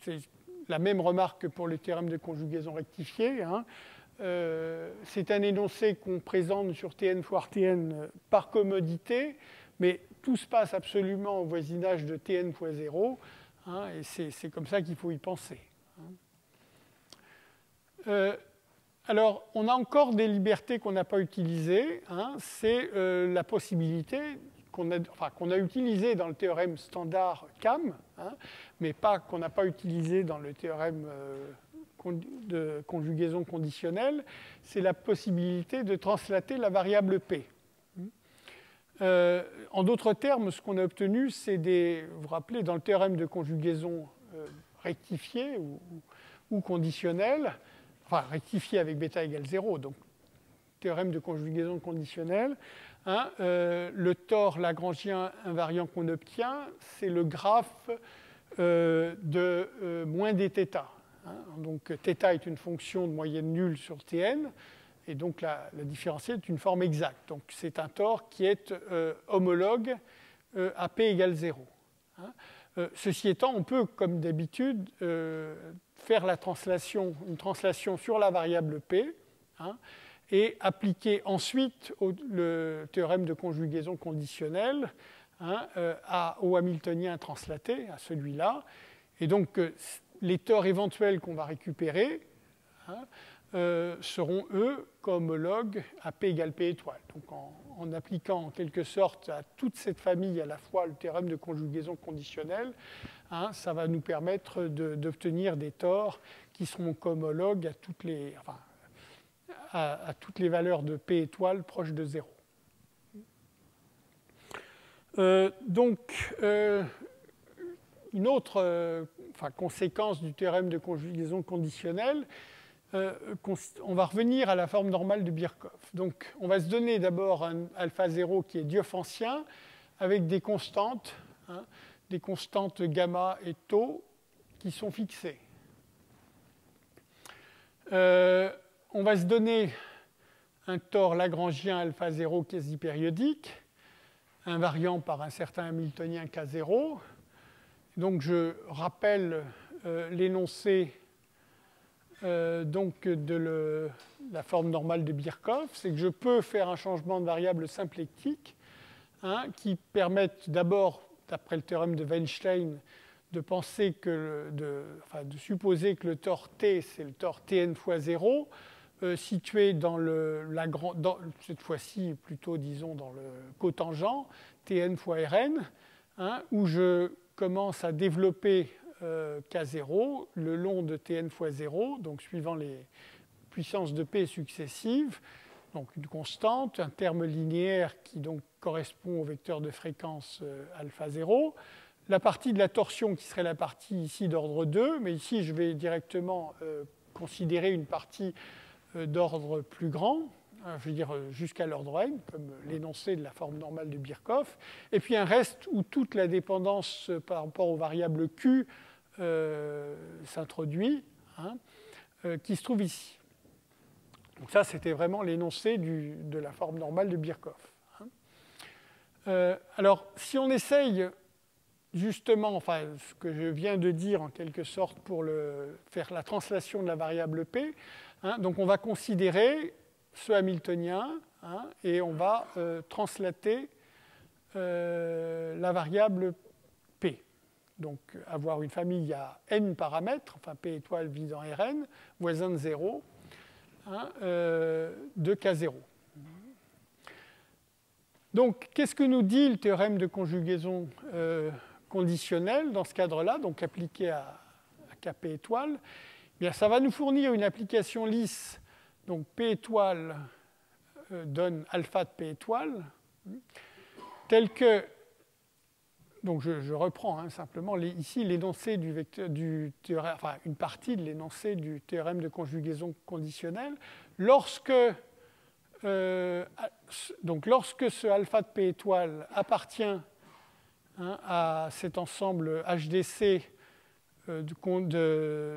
c'est la même remarque que pour le théorème de conjugaison rectifiée. C'est un énoncé qu'on présente sur Tn fois Tn par commodité, mais tout se passe absolument au voisinage de Tn fois 0, et c'est comme ça qu'il faut y penser. Alors, on a encore des libertés qu'on n'a pas utilisées. C'est la possibilité qu'on a utilisée dans le théorème standard CAM, mais qu'on n'a pas utilisé dans le théorème de conjugaison conditionnelle, c'est la possibilité de translater la variable P. En d'autres termes, ce qu'on a obtenu, c'est vous vous rappelez, dans le théorème de conjugaison rectifiée ou conditionnelle, enfin rectifié avec bêta égale 0, donc théorème de conjugaison conditionnelle, le tore lagrangien invariant qu'on obtient, c'est le graphe de moins dθ. Donc θ est une fonction de moyenne nulle sur Tn, et donc la différentielle est une forme exacte. Donc c'est un tore qui est homologue à p égale 0. Ceci étant, on peut, comme d'habitude, faire une translation sur la variable p, et appliquer ensuite le théorème de conjugaison conditionnelle au hamiltonien translaté, à celui-là. Et donc, les tores éventuels qu'on va récupérer seront, eux, homologues à p égale p étoile. Donc, en appliquant en quelque sorte à toute cette famille à la fois le théorème de conjugaison conditionnelle, ça va nous permettre d'obtenir des tores qui seront homologues à toutes les valeurs de p étoile proches de 0. Donc, une autre conséquence du théorème de conjugaison conditionnelle, on va revenir à la forme normale de Birkhoff. Donc, on va se donner d'abord un alpha 0 qui est diophantien avec des constantes gamma et tau qui sont fixées. On va se donner un tore lagrangien alpha 0 quasi-périodique, invariant par un certain hamiltonien K0. Donc je rappelle l'énoncé de la forme normale de Birkhoff, c'est que je peux faire un changement de variable symplectique qui permette d'abord, d'après le théorème de Weinstein, de supposer que le tore T, c'est le tore Tn fois 0, situé dans cette fois-ci plutôt, disons, dans le cotangent Tn fois Rn, où je commence à développer K0 le long de Tn fois 0, donc suivant les puissances de P successives, donc une constante, un terme linéaire qui donc correspond au vecteur de fréquence alpha 0, la partie de la torsion qui serait la partie ici d'ordre 2, mais ici je vais directement considérer une partie d'ordre plus grand, je veux dire jusqu'à l'ordre n, comme l'énoncé de la forme normale de Birkhoff, et puis un reste où toute la dépendance par rapport aux variables Q s'introduit, qui se trouve ici. Donc ça, c'était vraiment l'énoncé de la forme normale de Birkhoff. Alors, si on essaye justement, ce que je viens de dire en quelque sorte pour faire la translation de la variable P, donc on va considérer ce hamiltonien et on va translater la variable P. Donc avoir une famille à n paramètres, enfin P étoile visant Rn, voisin de 0, de K0. Donc qu'est-ce que nous dit le théorème de conjugaison conditionnelle dans ce cadre-là, donc appliqué à Kp étoile? Bien, ça va nous fournir une application lisse. Donc P étoile donne alpha de P étoile, tel que, donc je reprends simplement ici l'énoncé du théorème, enfin une partie de l'énoncé du théorème de conjugaison conditionnelle. Lorsque ce alpha de P étoile appartient à cet ensemble HDC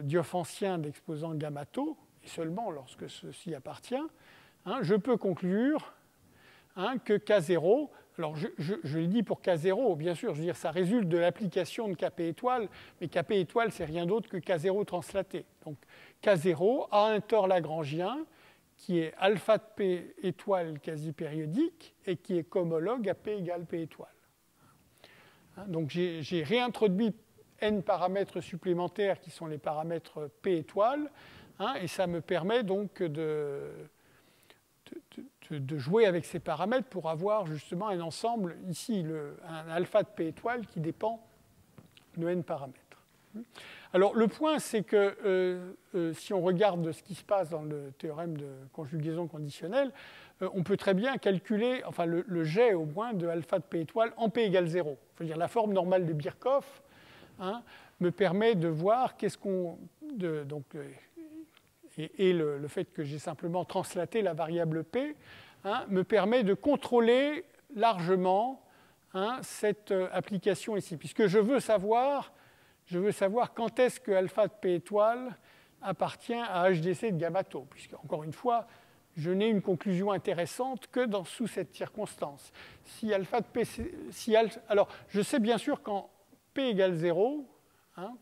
diophancien d'exposants gamma-tau, et seulement lorsque ceci appartient, je peux conclure que K0, alors je l'ai dit pour K0, bien sûr, je veux dire, ça résulte de l'application de Kp étoile, mais Kp étoile, c'est rien d'autre que K0 translaté. Donc K0 a un tore lagrangien qui est alpha de P étoile quasi-périodique et qui est cohomologue à P égale P étoile. Donc j'ai réintroduit n paramètres supplémentaires qui sont les paramètres P étoile, et ça me permet donc de jouer avec ces paramètres pour avoir justement un ensemble, ici un alpha de P étoile qui dépend de n paramètres. Alors le point, c'est que si on regarde ce qui se passe dans le théorème de conjugaison conditionnelle, on peut très bien calculer, enfin le jet au moins de alpha de P étoile en P égale 0. Je veux dire, la forme normale de Birkhoff me permet de voir qu'est-ce qu'on... Et le fait que j'ai simplement translaté la variable P me permet de contrôler largement cette application ici, puisque je veux savoir quand est-ce que alpha de P étoile appartient à HDC de gamma-tau, puisque, encore une fois, je n'ai une conclusion intéressante que sous cette circonstance. Si alpha de P... alors, je sais bien sûr qu'en P égale 0,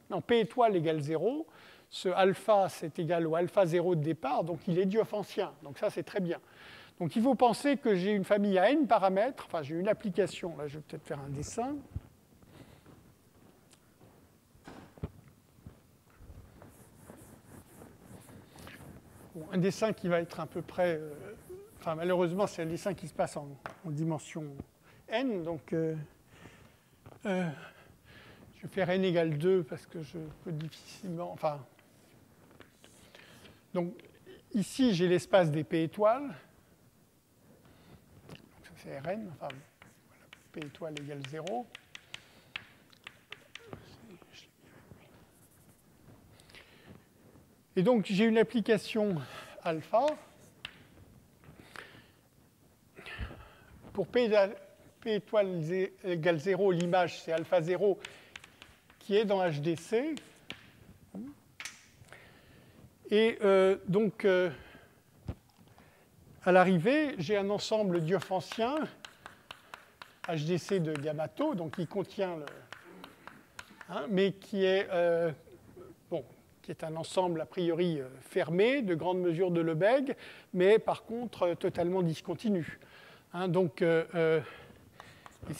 en P étoile égale 0, ce alpha, c'est égal au alpha 0 de départ, donc il est diophancien. Donc ça, c'est très bien. Donc il faut penser que j'ai une famille à n paramètres, enfin j'ai une application, là je vais peut-être faire un dessin. Bon, un dessin qui va être à peu près... enfin malheureusement, c'est un dessin qui se passe en dimension n, donc je vais faire n égale 2 parce que je peux difficilement... Enfin, donc ici, j'ai l'espace des P étoiles. Donc ça c'est Rn. Enfin, voilà, P étoile égale 0. Et donc j'ai une application alpha. Pour P étoile égale 0, l'image c'est alpha 0 qui est dans HDC. Et donc, à l'arrivée, j'ai un ensemble diophancien, HDC de gamma-tau, donc qui contient mais qui est, qui est un ensemble a priori fermé, de grande mesure de Lebesgue, mais par contre totalement discontinu. Donc, ce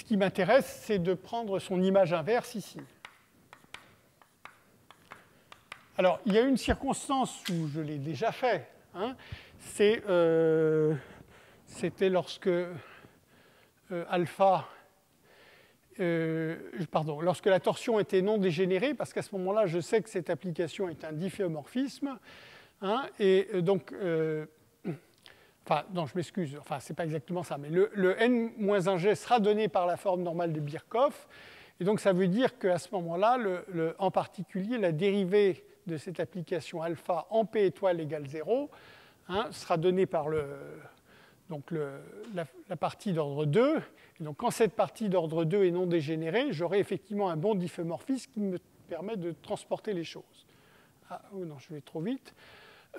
qui m'intéresse, c'est de prendre son image inverse ici. Alors, il y a une circonstance où je l'ai déjà fait. C'était lorsque lorsque la torsion était non dégénérée, parce qu'à ce moment-là, je sais que cette application est un difféomorphisme. Et donc, enfin, non, je m'excuse, enfin, c'est pas exactement ça, mais le n-1g sera donné par la forme normale de Birkhoff. Et donc, ça veut dire qu'à ce moment-là, en particulier, la dérivée de cette application alpha en P étoile égale 0 sera donnée par la partie d'ordre 2. Et donc, quand cette partie d'ordre 2 est non dégénérée, j'aurai effectivement un bon difféomorphisme qui me permet de transporter les choses. Ah, oh non, je vais trop vite.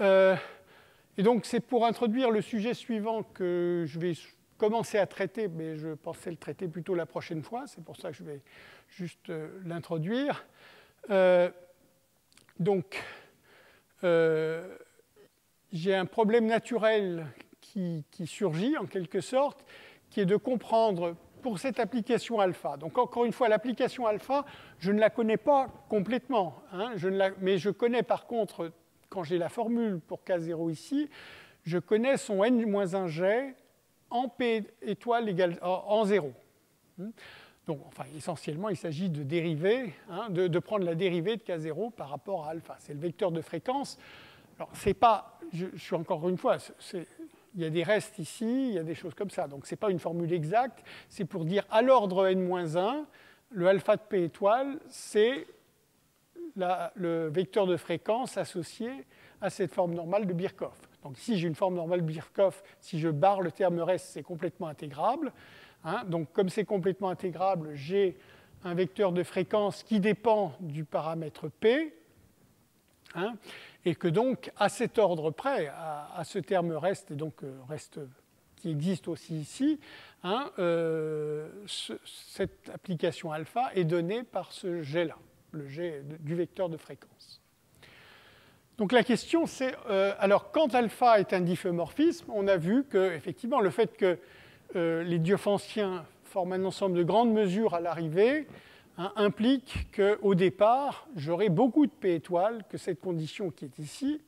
Et donc, c'est pour introduire le sujet suivant que je vais commencer à traiter, mais je pensais le traiter plutôt la prochaine fois. C'est pour ça que je vais juste l'introduire. Donc, j'ai un problème naturel qui surgit, en quelque sorte, qui est de comprendre pour cette application alpha. Donc, encore une fois, l'application alpha, je ne la connais pas complètement. Mais je connais par contre, quand j'ai la formule pour K0 ici, je connais son n-1g en P étoile égale en 0. Donc, enfin, essentiellement, il s'agit de dériver, de prendre la dérivée de K0 par rapport à alpha. C'est le vecteur de fréquence. Alors, c'est pas, je suis encore une fois, il y a des restes ici, il y a des choses comme ça. Donc, ce n'est pas une formule exacte. C'est pour dire à l'ordre n-1, le alpha de P étoile, c'est le vecteur de fréquence associé à cette forme normale de Birkhoff. Donc, ici, j'ai une forme normale de Birkhoff. Si je barre le terme reste, c'est complètement intégrable. Donc, comme c'est complètement intégrable, j'ai un vecteur de fréquence qui dépend du paramètre P, et que donc, à cet ordre près, à ce terme reste, et donc reste qui existe aussi ici, cette application alpha est donnée par ce G-là, le G du vecteur de fréquence. Donc la question, c'est, alors quand alpha est un diffeomorphisme, on a vu que, effectivement, le fait que les diophantiens forment un ensemble de grandes mesures à l'arrivée implique qu'au départ, j'aurai beaucoup de P étoiles, que cette condition qui est ici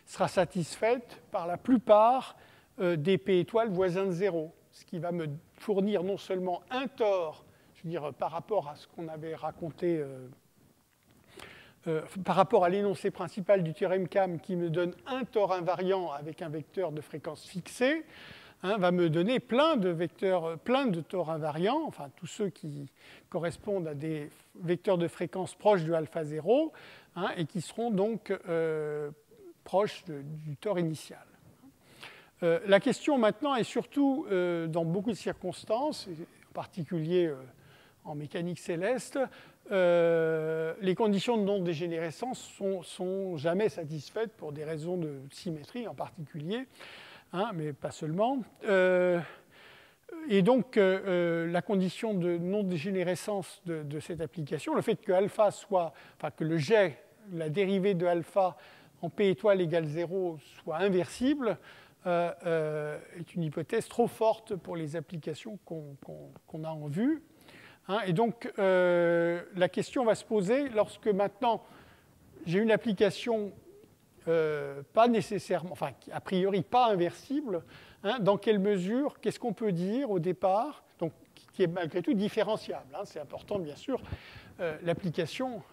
sera satisfaite par la plupart des P étoiles voisins de 0, ce qui va me fournir non seulement un tore, je veux dire, par rapport à ce qu'on avait raconté, par rapport à l'énoncé principal du théorème CAM qui me donne un tore invariant avec un vecteur de fréquence fixé, va me donner plein de vecteurs, plein de tores invariants, enfin tous ceux qui correspondent à des vecteurs de fréquence proches de alpha 0, et qui seront donc proches du tore initial. La question maintenant est surtout, dans beaucoup de circonstances, en particulier en mécanique céleste, les conditions de non-dégénérescence sont jamais satisfaites pour des raisons de symétrie en particulier, mais pas seulement. Et donc, la condition de non-dégénérescence de cette application, le fait que alpha soit, enfin que le jet, la dérivée de alpha en P étoile égale 0 soit inversible, est une hypothèse trop forte pour les applications qu'on a en vue. Et donc, la question va se poser lorsque maintenant j'ai une application pas nécessairement, enfin a priori pas inversible, dans quelle mesure, qu'est-ce qu'on peut dire au départ, donc qui est malgré tout différenciable. C'est important bien sûr. L'application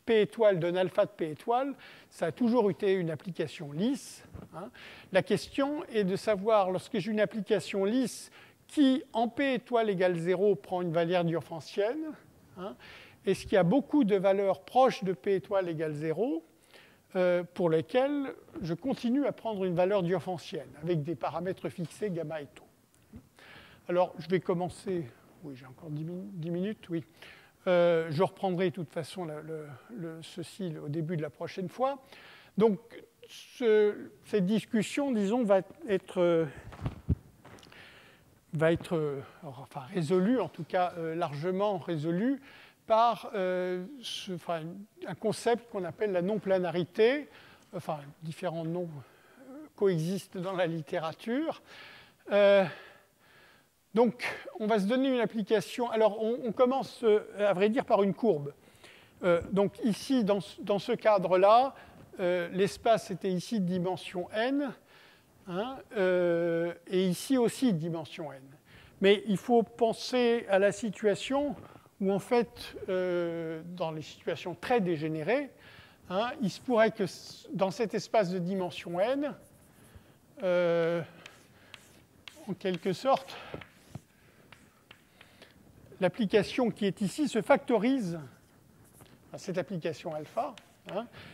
P étoile donne alpha de P étoile, ça a toujours été une application lisse. La question est de savoir, lorsque j'ai une application lisse qui, en P étoile égale 0, prend une valeur diophantienne, est-ce qu'il y a beaucoup de valeurs proches de P étoile égale 0 pour lesquelles je continue à prendre une valeur diophantienne avec des paramètres fixés gamma et tau. Alors, je vais commencer. Oui, j'ai encore 10 minutes, oui. Je reprendrai de toute façon ceci au début de la prochaine fois. Donc, cette discussion, disons, va être résolue, en tout cas largement résolue, par un concept qu'on appelle la non-planarité. Enfin, différents noms coexistent dans la littérature. Donc, on va se donner une application. Alors, on commence, à vrai dire, par une courbe. Donc, ici, dans ce cadre-là, l'espace était ici de dimension n, et ici aussi de dimension n. Mais il faut penser à la situation où, en fait, dans les situations très dégénérées, il se pourrait que dans cet espace de dimension n, en quelque sorte, l'application qui est ici se factorise, cette application alpha,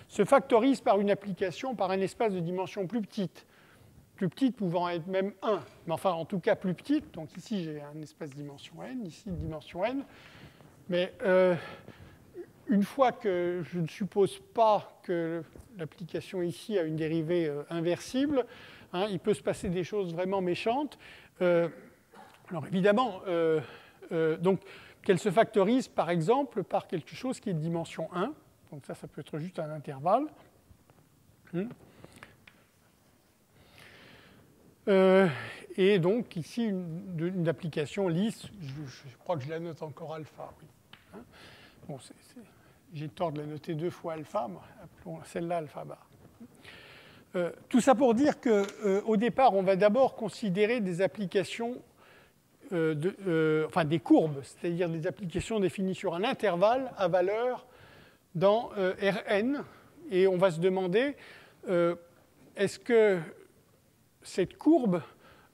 se factorise par une application, par un espace de dimension plus petite pouvant être même 1, mais enfin en tout cas plus petite. Donc ici j'ai un espace de dimension n, ici de dimension n. Mais une fois que je ne suppose pas que l'application ici a une dérivée inversible, il peut se passer des choses vraiment méchantes. Alors évidemment, donc qu'elle se factorise par exemple par quelque chose qui est de dimension 1. Donc ça peut être juste un intervalle. Et donc ici une application lisse, je crois que je la note encore alpha. Oui. Bon, j'ai tort de la noter 2 fois alpha, mais appelons celle-là alpha bar. Tout ça pour dire qu'au départ, on va d'abord considérer des applications enfin des courbes, c'est-à-dire des applications définies sur un intervalle à valeur dans Rn. Et on va se demander, est-ce que cette courbe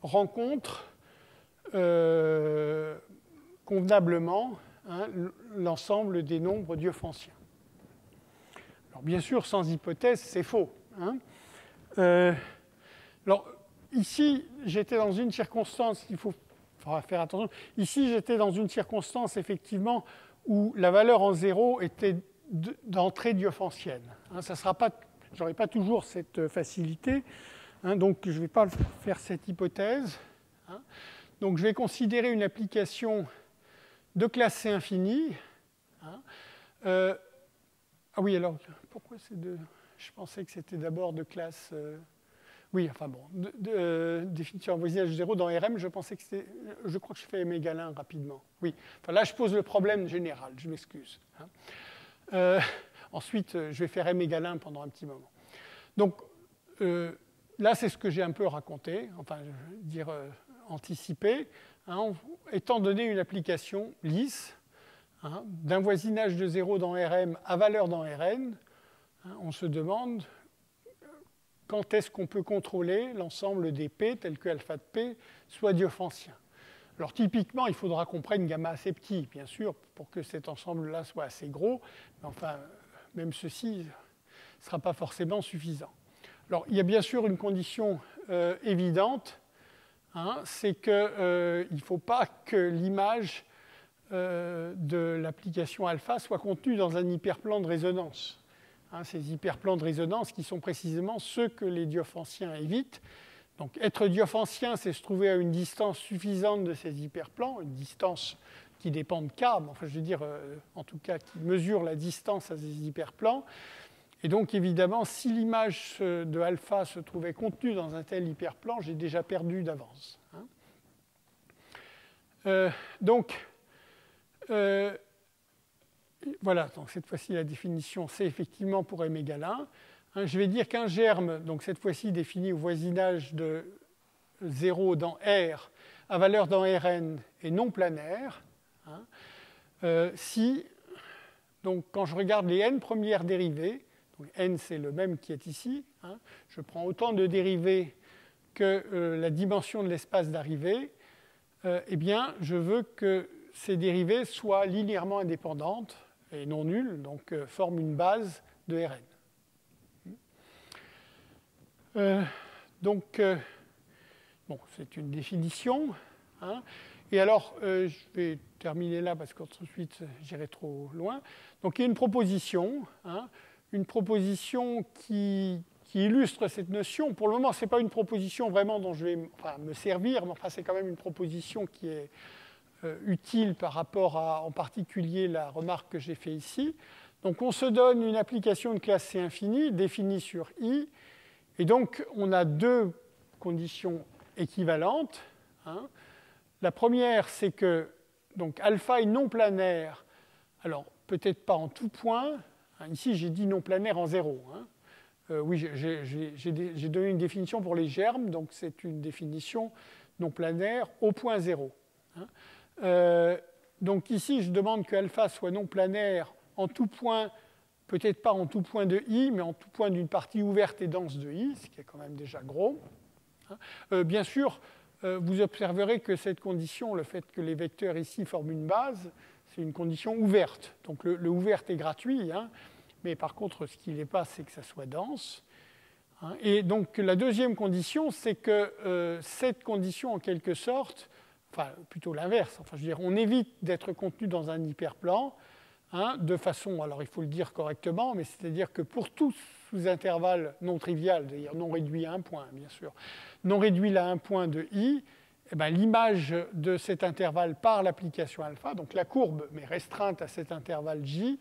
rencontre convenablement l'ensemble des nombres diophantiens. Alors bien sûr, sans hypothèse, c'est faux. Alors ici, j'étais dans une circonstance, il faudra faire attention. Ici, j'étais dans une circonstance, effectivement, où la valeur en 0 était d'entrée diophantienne. Ça sera pas, j'aurai pas toujours cette facilité, donc je ne vais pas faire cette hypothèse. Donc je vais considérer une application de classe C infinie. Ah oui, alors, pourquoi c'est de... Je pensais que c'était d'abord de classe... Oui, enfin bon, définition en voisinage 0 dans Rm, je pensais que c'était... Je crois que je fais M égale 1 rapidement. Oui, enfin là je pose le problème général, je m'excuse. Ensuite, je vais faire M égale 1 pendant un petit moment. Donc, là, c'est ce que j'ai un peu raconté, enfin, je veux dire anticipé, étant donné une application lisse, d'un voisinage de 0 dans Rm à valeur dans Rn, on se demande quand est-ce qu'on peut contrôler l'ensemble des P, tels que alpha de P, soit diophantiens. Alors typiquement, il faudra qu'on prenne gamma assez petit, bien sûr, pour que cet ensemble-là soit assez gros, mais enfin, même ceci ne sera pas forcément suffisant. Alors, il y a bien sûr une condition évidente, c'est qu'il ne faut pas que l'image de l'application alpha soit contenue dans un hyperplan de résonance. Ces hyperplans de résonance qui sont précisément ceux que les diophantiens évitent. Donc, être diophantien, c'est se trouver à une distance suffisante de ces hyperplans, une distance qui dépend de k, mais enfin, je veux dire, en tout cas, qui mesure la distance à ces hyperplans. Et donc, évidemment, si l'image de alpha se trouvait contenue dans un tel hyperplan, j'ai déjà perdu d'avance. Voilà, donc cette fois-ci, la définition, c'est effectivement pour m égale 1. Je vais dire qu'un germe, donc cette fois-ci défini au voisinage de 0 dans R, à valeur dans Rn, est non planaire. Si, donc, quand je regarde les n premières dérivées, donc n c'est le même qui est ici, je prends autant de dérivées que la dimension de l'espace d'arrivée, eh bien, je veux que ces dérivées soient linéairement indépendantes et non nulles, donc forment une base de Rn. Bon, c'est une définition. Et alors, je vais terminer là parce qu'ensuite, j'irai trop loin. Donc, il y a une proposition qui illustre cette notion. Pour le moment, ce n'est pas une proposition vraiment dont je vais me servir, mais enfin, c'est quand même une proposition qui est utile par rapport à, en particulier, la remarque que j'ai faite ici. Donc, on se donne une application de classe C infinie définie sur I. Et donc, on a deux conditions équivalentes. La première, c'est que donc, alpha est non planaire. Alors, peut-être pas en tout point. Ici, j'ai dit non planaire en 0. Oui, j'ai donné une définition pour les germes. Donc, c'est une définition non planaire au point 0. Donc, ici, je demande que alpha soit non planaire en tout point. Peut-être pas en tout point de I, mais en tout point d'une partie ouverte et dense de I, ce qui est quand même déjà gros. Bien sûr, vous observerez que cette condition, le fait que les vecteurs ici forment une base, c'est une condition ouverte. Donc le ouvert est gratuit, mais par contre, ce qui n'est pas, c'est que ça soit dense. Et donc la deuxième condition, c'est que cette condition, en quelque sorte, enfin plutôt l'inverse, enfin, je veux dire, on évite d'être contenu dans un hyperplan, de façon, alors il faut le dire correctement, mais c'est-à-dire que pour tout sous-intervalle non trivial, c'est-à-dire non réduit à un point, bien sûr, non réduit à un point de I, eh bien, l'image de cet intervalle par l'application alpha, donc la courbe, mais restreinte à cet intervalle J,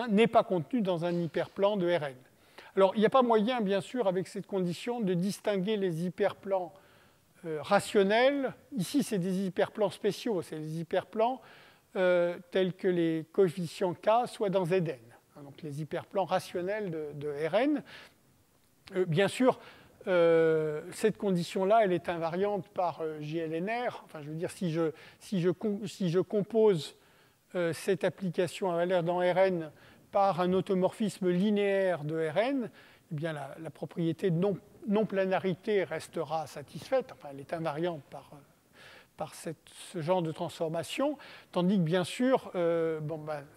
n'est pas contenue dans un hyperplan de Rn. Alors, il n'y a pas moyen, bien sûr, avec cette condition, de distinguer les hyperplans rationnels. Ici, c'est des hyperplans spéciaux, c'est des hyperplans tels que les coefficients K soient dans Zn, donc les hyperplans rationnels de Rn. Bien sûr, cette condition-là, elle est invariante par GLNR. Enfin, je veux dire, si je compose cette application à valeur dans Rn par un automorphisme linéaire de Rn, eh bien la propriété de non-planarité restera satisfaite. Enfin, elle est invariante par ce genre de transformation, tandis que bien sûr,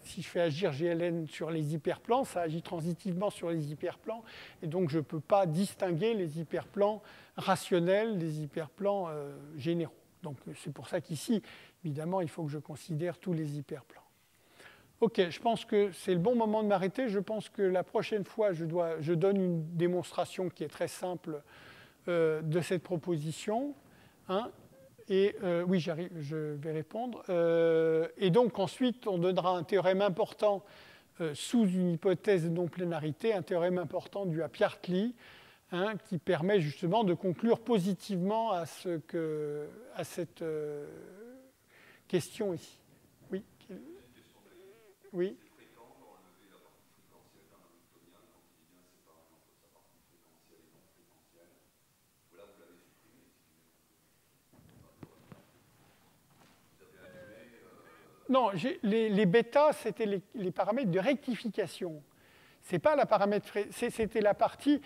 si je fais agir GLN sur les hyperplans, ça agit transitivement sur les hyperplans, et donc je ne peux pas distinguer les hyperplans rationnels des hyperplans généraux. Donc c'est pour ça qu'ici, évidemment, il faut que je considère tous les hyperplans. Ok, je pense que c'est le bon moment de m'arrêter. Je pense que la prochaine fois, je donne une démonstration qui est très simple de cette proposition. Hein. Et oui, je vais répondre. Et donc ensuite, on donnera un théorème important sous une hypothèse de non-plénarité, un théorème important dû à Piartli, hein, qui permet justement de conclure positivement à cette question ici. Oui. Oui. Non, les bêtas, c'était les paramètres de rectification. C'est pas la paramètre, c'était la partie.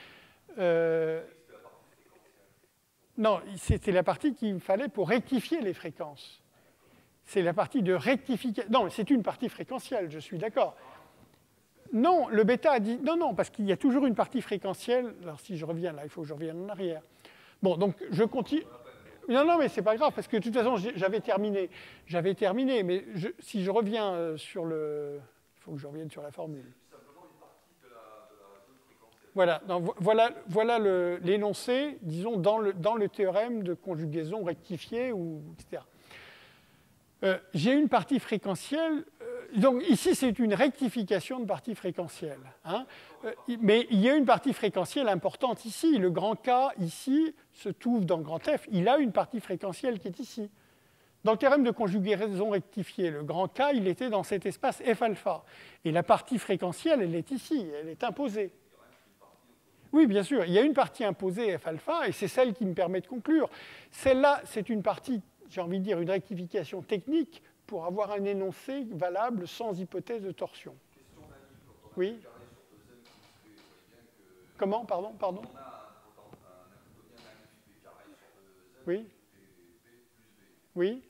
Non, c'était la partie qu'il fallait pour rectifier les fréquences. C'est la partie de rectification. Non, c'est une partie fréquentielle, je suis d'accord. Non, le bêta a dit non, parce qu'il y a toujours une partie fréquentielle. Alors si je reviens là, il faut que je revienne en arrière. Bon, donc je continue. Non, mais c'est pas grave, parce que de toute façon, j'avais terminé. J'avais terminé, mais si je reviens sur le... Il faut que je revienne sur la formule. Voilà, voilà l'énoncé, disons, dans le théorème de conjugaison rectifiée, etc. J'ai une partie fréquentielle. Donc ici, c'est une rectification de partie fréquentielle. Hein, mais il y a une partie fréquentielle importante ici. Le grand K, ici, se trouve dans le grand F. Il a une partie fréquentielle qui est ici. Dans le théorème de conjugaison rectifiée, le grand K, il était dans cet espace F alpha. Et la partie fréquentielle, elle est ici. Elle est imposée. Oui, bien sûr. Il y a une partie imposée F alpha, et c'est celle qui me permet de conclure. Celle-là, c'est une partie, j'ai envie de dire, une rectification technique pour avoir un énoncé valable sans hypothèse de torsion. Oui. Comment? Pardon. Oui. Oui.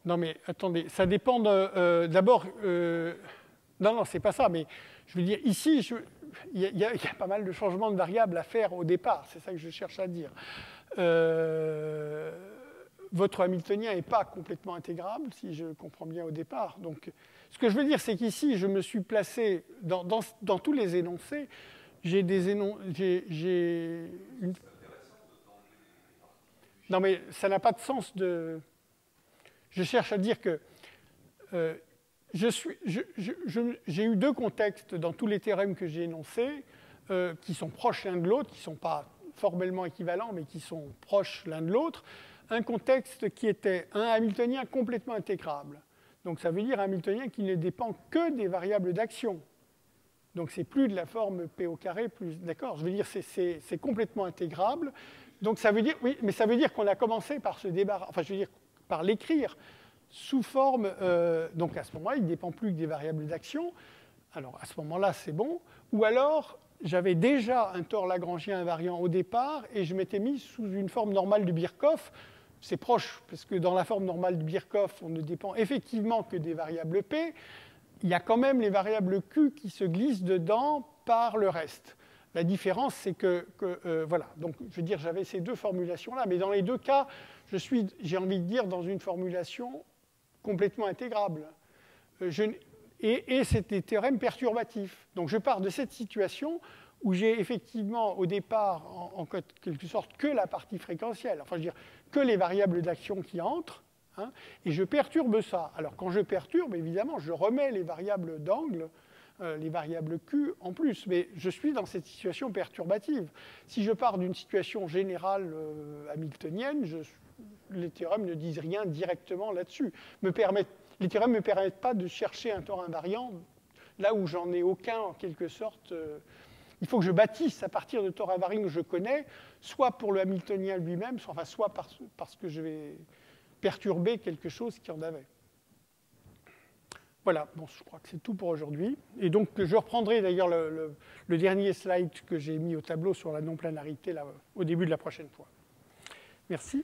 Non, mais attendez, ça dépend d'abord... non, c'est pas ça, mais je veux dire, ici, il y a pas mal de changements de variables à faire au départ, c'est ça que je cherche à dire. Votre Hamiltonien n'est pas complètement intégrable, si je comprends bien au départ. Donc, ce que je veux dire, c'est qu'ici, je me suis placé dans tous les énoncés. J'ai des énoncés. Non, mais ça n'a pas de sens de... Je cherche à dire que j'ai eu deux contextes dans tous les théorèmes que j'ai énoncés qui sont proches l'un de l'autre, qui ne sont pas formellement équivalents, mais qui sont proches l'un de l'autre. Un contexte qui était un Hamiltonien complètement intégrable. Donc ça veut dire un Hamiltonien qui ne dépend que des variables d'action. Donc c'est plus de la forme P au carré, plus... D'accord, je veux dire c'est complètement intégrable. Donc ça veut dire... Oui, mais ça veut dire qu'on a commencé par se débarrasser... Enfin, je veux dire, par l'écrire sous forme... donc à ce moment-là, il ne dépend plus que des variables d'action. Alors à ce moment-là, c'est bon. Ou alors, j'avais déjà un tore lagrangien invariant au départ et je m'étais mis sous une forme normale de Birkhoff. C'est proche, parce que dans la forme normale de Birkhoff, on ne dépend effectivement que des variables P. Il y a quand même les variables Q qui se glissent dedans par le reste. La différence, c'est que voilà. Donc, je veux dire, j'avais ces deux formulations-là, mais dans les deux cas, j'ai envie de dire, dans une formulation complètement intégrable. Et c'est des théorèmes perturbatifs. Donc, je pars de cette situation où j'ai effectivement, au départ, en quelque sorte, que la partie fréquentielle. Enfin, je veux dire, que les variables d'action qui entrent, hein, et je perturbe ça. Alors, quand je perturbe, évidemment, je remets les variables d'angle, les variables Q en plus, mais je suis dans cette situation perturbative. Si je pars d'une situation générale hamiltonienne, les théorèmes ne disent rien directement là-dessus. les théorèmes ne me permettent pas de chercher un tore invariant là où j'en ai aucun, en quelque sorte. Il faut que je bâtisse à partir de tore invariants que je connais, soit pour le hamiltonien lui-même, soit parce que je vais perturber quelque chose qui en avait. Voilà, bon, je crois que c'est tout pour aujourd'hui. Et donc, je reprendrai d'ailleurs le dernier slide que j'ai mis au tableau sur la non-planarité là, au début de la prochaine fois. Merci.